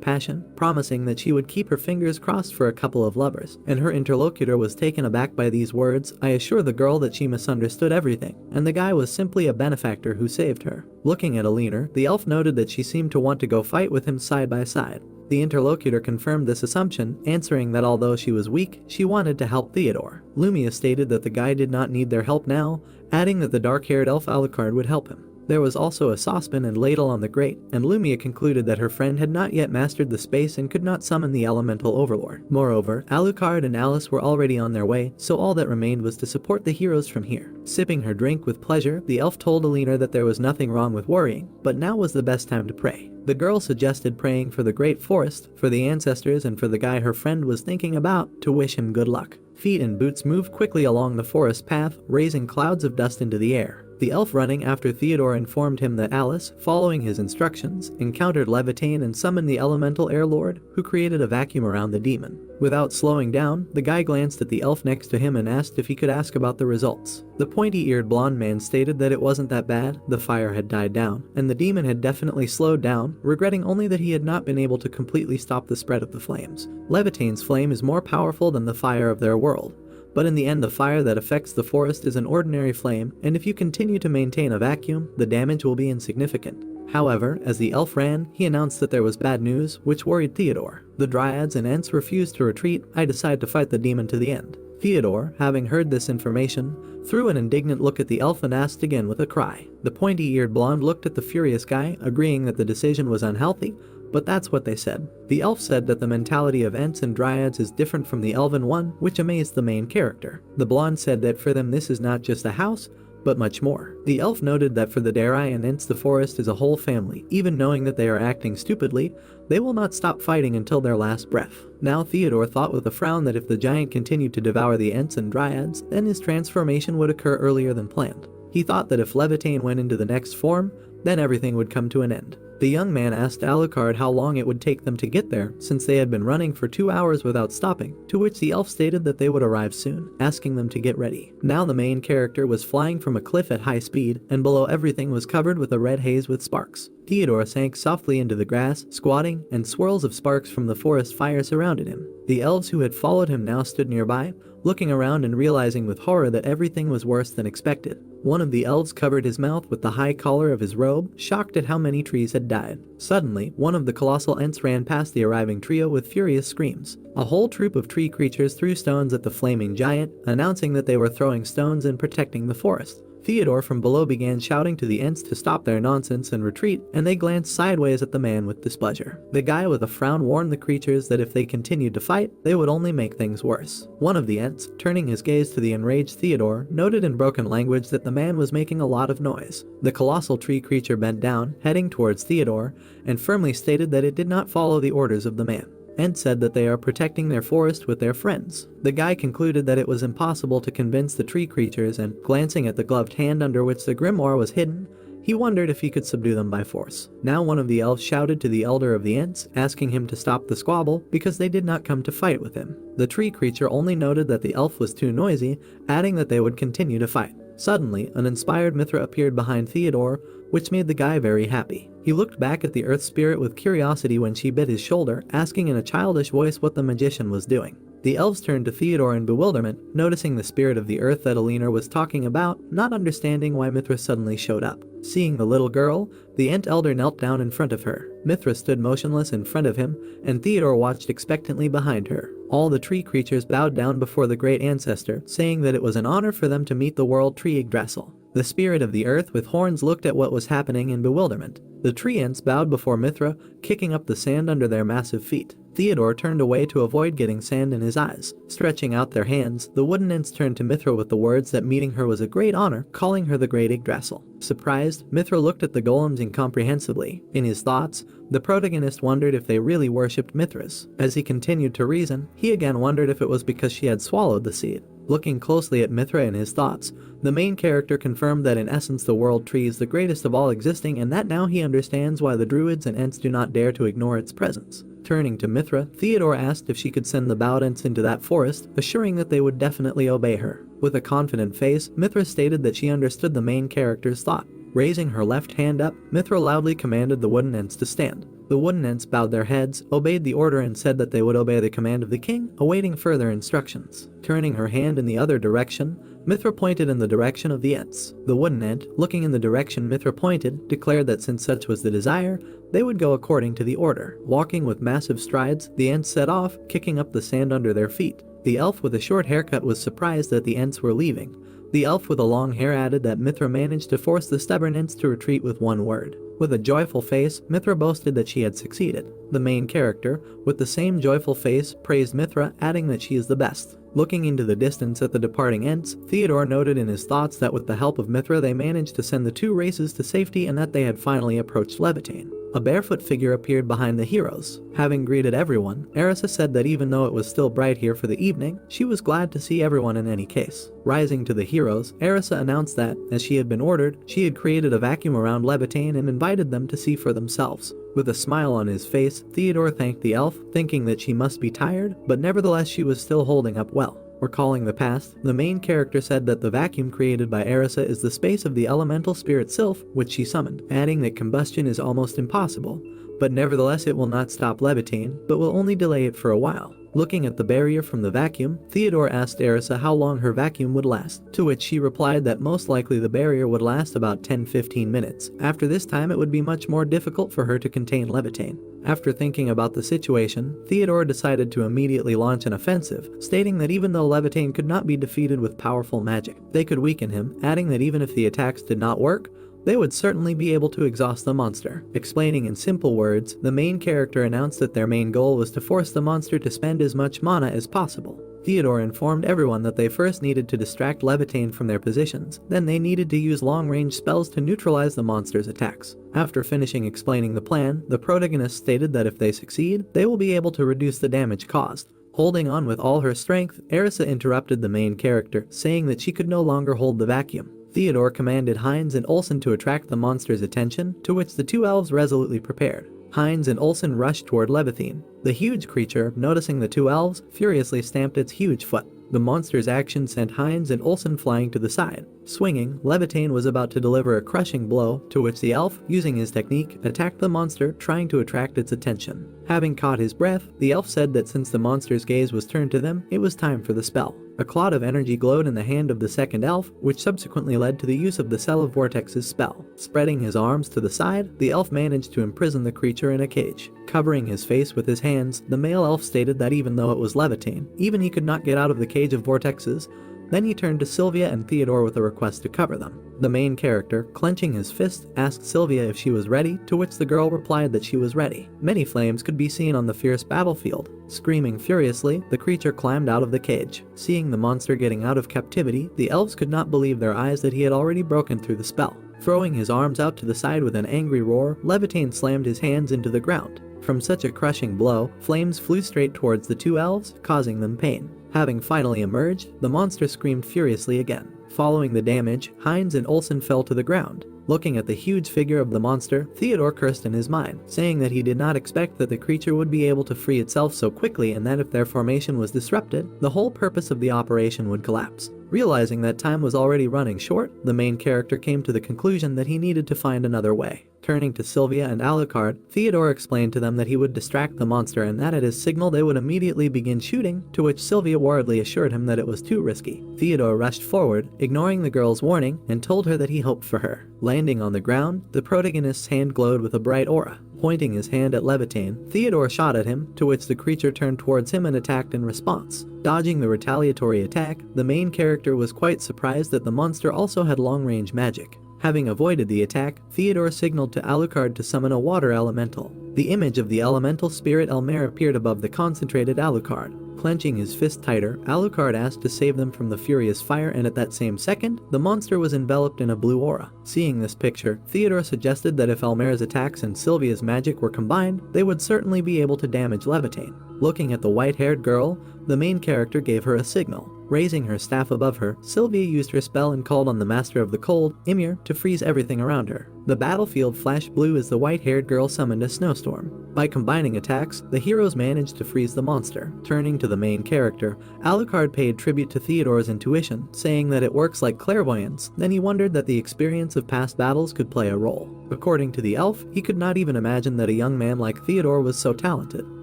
passion, promising that she would keep her fingers crossed for a couple of lovers, and her interlocutor was taken aback by these words. I assure the girl that she misunderstood everything, and the guy was simply a benefactor who saved her. Looking at Alina, the elf noted that she seemed to want to go fight with him side by side. The interlocutor confirmed this assumption, answering that although she was weak, she wanted to help Theodore. Lumia stated that the guy did not need their help now, adding that the dark-haired elf Alucard would help him. There was also a saucepan and ladle on the grate, and Lumia concluded that her friend had not yet mastered the space and could not summon the elemental overlord. Moreover, Alucard and Alice were already on their way, so all that remained was to support the heroes from here. Sipping her drink with pleasure, the elf told Alina that there was nothing wrong with worrying, but now was the best time to pray. The girl suggested praying for the great forest, for the ancestors, and for the guy her friend was thinking about, to wish him good luck. Feet and boots moved quickly along the forest path, raising clouds of dust into the air. The elf running after Theodore informed him that Alice, following his instructions, encountered Levitain and summoned the elemental air lord, who created a vacuum around the demon. Without slowing down, the guy glanced at the elf next to him and asked if he could ask about the results. The pointy-eared blonde man stated that it wasn't that bad, the fire had died down, and the demon had definitely slowed down, regretting only that he had not been able to completely stop the spread of the flames. Levitain's flame is more powerful than the fire of their world. But in the end, the fire that affects the forest is an ordinary flame, and if you continue to maintain a vacuum, the damage will be insignificant. However, as the elf ran, he announced that there was bad news, which worried Theodore. The dryads and ents refused to retreat. I decide to fight the demon to the end. Theodore, having heard this information, threw an indignant look at the elf and asked again with a cry. The pointy-eared blonde looked at the furious guy, agreeing that the decision was unhealthy, but that's what they said. The elf said that the mentality of ents and dryads is different from the elven one, which amazed the main character. The blonde said that for them this is not just a house, but much more. The elf noted that for the Darai and ents the forest is a whole family. Even knowing that they are acting stupidly, they will not stop fighting until their last breath. Now Theodore thought with a frown that if the giant continued to devour the ents and dryads, then his transformation would occur earlier than planned. He thought that if Levitain went into the next form, then everything would come to an end. The young man asked Alucard how long it would take them to get there, since they had been running for 2 hours without stopping, to which the elf stated that they would arrive soon, asking them to get ready. Now the main character was flying from a cliff at high speed, and below everything was covered with a red haze with sparks. Theodore sank softly into the grass, squatting, and swirls of sparks from the forest fire surrounded him. The elves who had followed him now stood nearby, looking around and realizing with horror that everything was worse than expected. One of the elves covered his mouth with the high collar of his robe, shocked at how many trees had died. Suddenly, one of the colossal ents ran past the arriving trio with furious screams. A whole troop of tree creatures threw stones at the flaming giant, announcing that they were throwing stones and protecting the forest. Theodore from below began shouting to the ents to stop their nonsense and retreat, and they glanced sideways at the man with displeasure. The guy with a frown warned the creatures that if they continued to fight, they would only make things worse. One of the ents, turning his gaze to the enraged Theodore, noted in broken language that the man was making a lot of noise. The colossal tree creature bent down, heading towards Theodore, and firmly stated that it did not follow the orders of the man. Ent said that they are protecting their forest with their friends. The guy concluded that it was impossible to convince the tree creatures, and glancing at the gloved hand under which the grimoire was hidden, he wondered if he could subdue them by force. Now one of the elves shouted to the elder of the ents, asking him to stop the squabble because they did not come to fight with him. The tree creature only noted that the elf was too noisy, adding that they would continue to fight. Suddenly, an inspired Mithra appeared behind Theodore, which made the guy very happy. He looked back at the earth spirit with curiosity when she bit his shoulder, asking in a childish voice what the magician was doing. The elves turned to Theodore in bewilderment, noticing the spirit of the earth that Alina was talking about, not understanding why Mithra suddenly showed up. Seeing the little girl, the ent elder knelt down in front of her. Mithra stood motionless in front of him, and Theodore watched expectantly behind her. All the tree creatures bowed down before the great ancestor, saying that it was an honor for them to meet the world tree Yggdrasil. The spirit of the earth with horns looked at what was happening in bewilderment. The tree ents bowed before Mithra, kicking up the sand under their massive feet. Theodore turned away to avoid getting sand in his eyes. Stretching out their hands, the wooden ents turned to Mithra with the words that meeting her was a great honor, calling her the great Yggdrasil. Surprised, Mithra looked at the golems incomprehensibly. In his thoughts, the protagonist wondered if they really worshipped Mithras. As he continued to reason, he again wondered if it was because she had swallowed the seed. Looking closely at Mithra in his thoughts, the main character confirmed that in essence the world tree is the greatest of all existing, and that now he understands why the druids and ents do not dare to ignore its presence. Turning to Mithra, Theodore asked if she could send the bowed ents into that forest, assuring that they would definitely obey her. With a confident face, Mithra stated that she understood the main character's thought. Raising her left hand up, Mithra loudly commanded the wooden ents to stand. The wooden ents bowed their heads, obeyed the order, and said that they would obey the command of the king, awaiting further instructions. Turning her hand in the other direction, Mithra pointed in the direction of the ents. The wooden ent, looking in the direction Mithra pointed, declared that since such was the desire, they would go according to the order. Walking with massive strides, the ents set off, kicking up the sand under their feet. The elf with a short haircut was surprised that the ents were leaving. The elf with the long hair added that Mithra managed to force the stubborn ents to retreat with one word. With a joyful face, Mithra boasted that she had succeeded. The main character, with the same joyful face, praised Mithra, adding that she is the best. Looking into the distance at the departing ents, Theodore noted in his thoughts that with the help of Mithra they managed to send the two races to safety and that they had finally approached Levitain. A barefoot figure appeared behind the heroes. Having greeted everyone, Arisa said that even though it was still bright here for the evening, she was glad to see everyone in any case. Rising to the heroes, Arisa announced that, as she had been ordered, she had created a vacuum around Levitane and invited them to see for themselves. With a smile on his face, Theodore thanked the elf, thinking that she must be tired, but nevertheless she was still holding up well. Recalling the past, the main character said that the vacuum created by Arisa is the space of the elemental spirit Sylph, which she summoned, adding that combustion is almost impossible, but nevertheless it will not stop Levitane, but will only delay it for a while. Looking at the barrier from the vacuum, Theodore asked Arisa how long her vacuum would last, to which she replied that most likely the barrier would last about 10-15 minutes. After this time it would be much more difficult for her to contain Levitane. After thinking about the situation, Theodore decided to immediately launch an offensive, stating that even though Levitane could not be defeated with powerful magic, they could weaken him, adding that even if the attacks did not work, they would certainly be able to exhaust the monster. Explaining in simple words, the main character announced that their main goal was to force the monster to spend as much mana as possible. Theodore informed everyone that they first needed to distract Levitane from their positions, then they needed to use long-range spells to neutralize the monster's attacks. After finishing explaining the plan, the protagonist stated that if they succeed, they will be able to reduce the damage caused. Holding on with all her strength, Arisa interrupted the main character, saying that she could no longer hold the vacuum. Theodore commanded Heinz and Olsen to attract the monster's attention, to which the two elves resolutely prepared. Heinz and Olsen rushed toward Levitane. The huge creature, noticing the two elves, furiously stamped its huge foot. The monster's action sent Heinz and Olsen flying to the side. Swinging, Levitane was about to deliver a crushing blow, to which the elf, using his technique, attacked the monster, trying to attract its attention. Having caught his breath, the elf said that since the monster's gaze was turned to them, it was time for the spell. A cloud of energy glowed in the hand of the second elf, which subsequently led to the use of the Cell of Vortex's spell. Spreading his arms to the side, the elf managed to imprison the creature in a cage. Covering his face with his hands, the male elf stated that even though it was Levitane, even he could not get out of the cage of vortexes. Then he turned to Sylvia and Theodore with a request to cover them. The main character, clenching his fist, asked Sylvia if she was ready, to which the girl replied that she was ready. Many flames could be seen on the fierce battlefield. Screaming furiously, the creature climbed out of the cage. Seeing the monster getting out of captivity, the elves could not believe their eyes that he had already broken through the spell. Throwing his arms out to the side with an angry roar, Levitane slammed his hands into the ground. From such a crushing blow, flames flew straight towards the two elves, causing them pain. Having finally emerged, the monster screamed furiously again. Following the damage, Heinz and Olsen fell to the ground. Looking at the huge figure of the monster, Theodore cursed in his mind, saying that he did not expect that the creature would be able to free itself so quickly and that if their formation was disrupted, the whole purpose of the operation would collapse. Realizing that time was already running short, the main character came to the conclusion that he needed to find another way. Turning to Sylvia and Alucard, Theodore explained to them that he would distract the monster and that at his signal they would immediately begin shooting, to which Sylvia worriedly assured him that it was too risky. Theodore rushed forward, ignoring the girl's warning, and told her that he hoped for her. Landing on the ground, the protagonist's hand glowed with a bright aura. Pointing his hand at Levitane, Theodore shot at him, to which the creature turned towards him and attacked in response. Dodging the retaliatory attack, the main character was quite surprised that the monster also had long-range magic. Having avoided the attack, Theodore signaled to Alucard to summon a water elemental. The image of the elemental spirit Elmer appeared above the concentrated Alucard. Clenching his fist tighter, Alucard asked to save them from the furious fire, and at that same second, the monster was enveloped in a blue aura. Seeing this picture, Theodore suggested that if Elmer's attacks and Sylvia's magic were combined, they would certainly be able to damage Levitane. Looking at the white-haired girl, the main character gave her a signal. Raising her staff above her, Sylvia used her spell and called on the Master of the Cold, Ymir, to freeze everything around her. The battlefield flashed blue as the white-haired girl summoned a snowstorm. By combining attacks, the heroes managed to freeze the monster. Turning to the main character, Alucard paid tribute to Theodore's intuition, saying that it works like clairvoyance. Then he wondered that the experience of past battles could play a role. According to the elf, he could not even imagine that a young man like Theodore was so talented.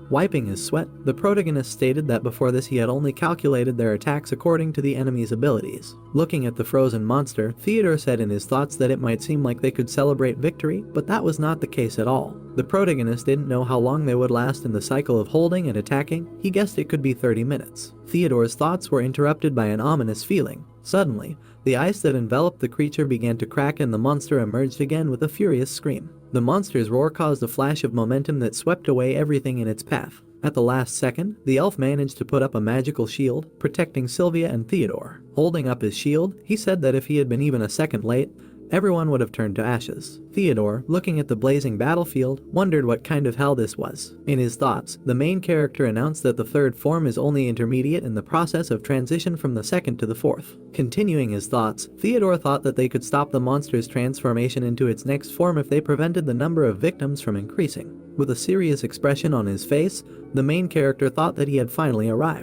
Wiping his sweat, the protagonist stated that before this he had only calculated their attacks according to the enemy's abilities. Looking at the frozen monster, Theodore said in his thoughts that it might seem like they could celebrate victory, but that was not the case at all. The protagonist didn't know how long they would last in the cycle of holding and attacking. He guessed it could be 30 minutes. Theodore's thoughts were interrupted by an ominous feeling. Suddenly, the ice that enveloped the creature began to crack and the monster emerged again with a furious scream. The monster's roar caused a flash of momentum that swept away everything in its path. At the last second, the elf managed to put up a magical shield, protecting Sylvia and Theodore. Holding up his shield, he said that if he had been even a second late, everyone would have turned to ashes. Theodore, looking at the blazing battlefield, wondered what kind of hell this was. In his thoughts, the main character announced that the third form is only intermediate in the process of transition from the second to the fourth. Continuing his thoughts, Theodore thought that they could stop the monster's transformation into its next form if they prevented the number of victims from increasing. With a serious expression on his face, the main character thought that he had finally arrived.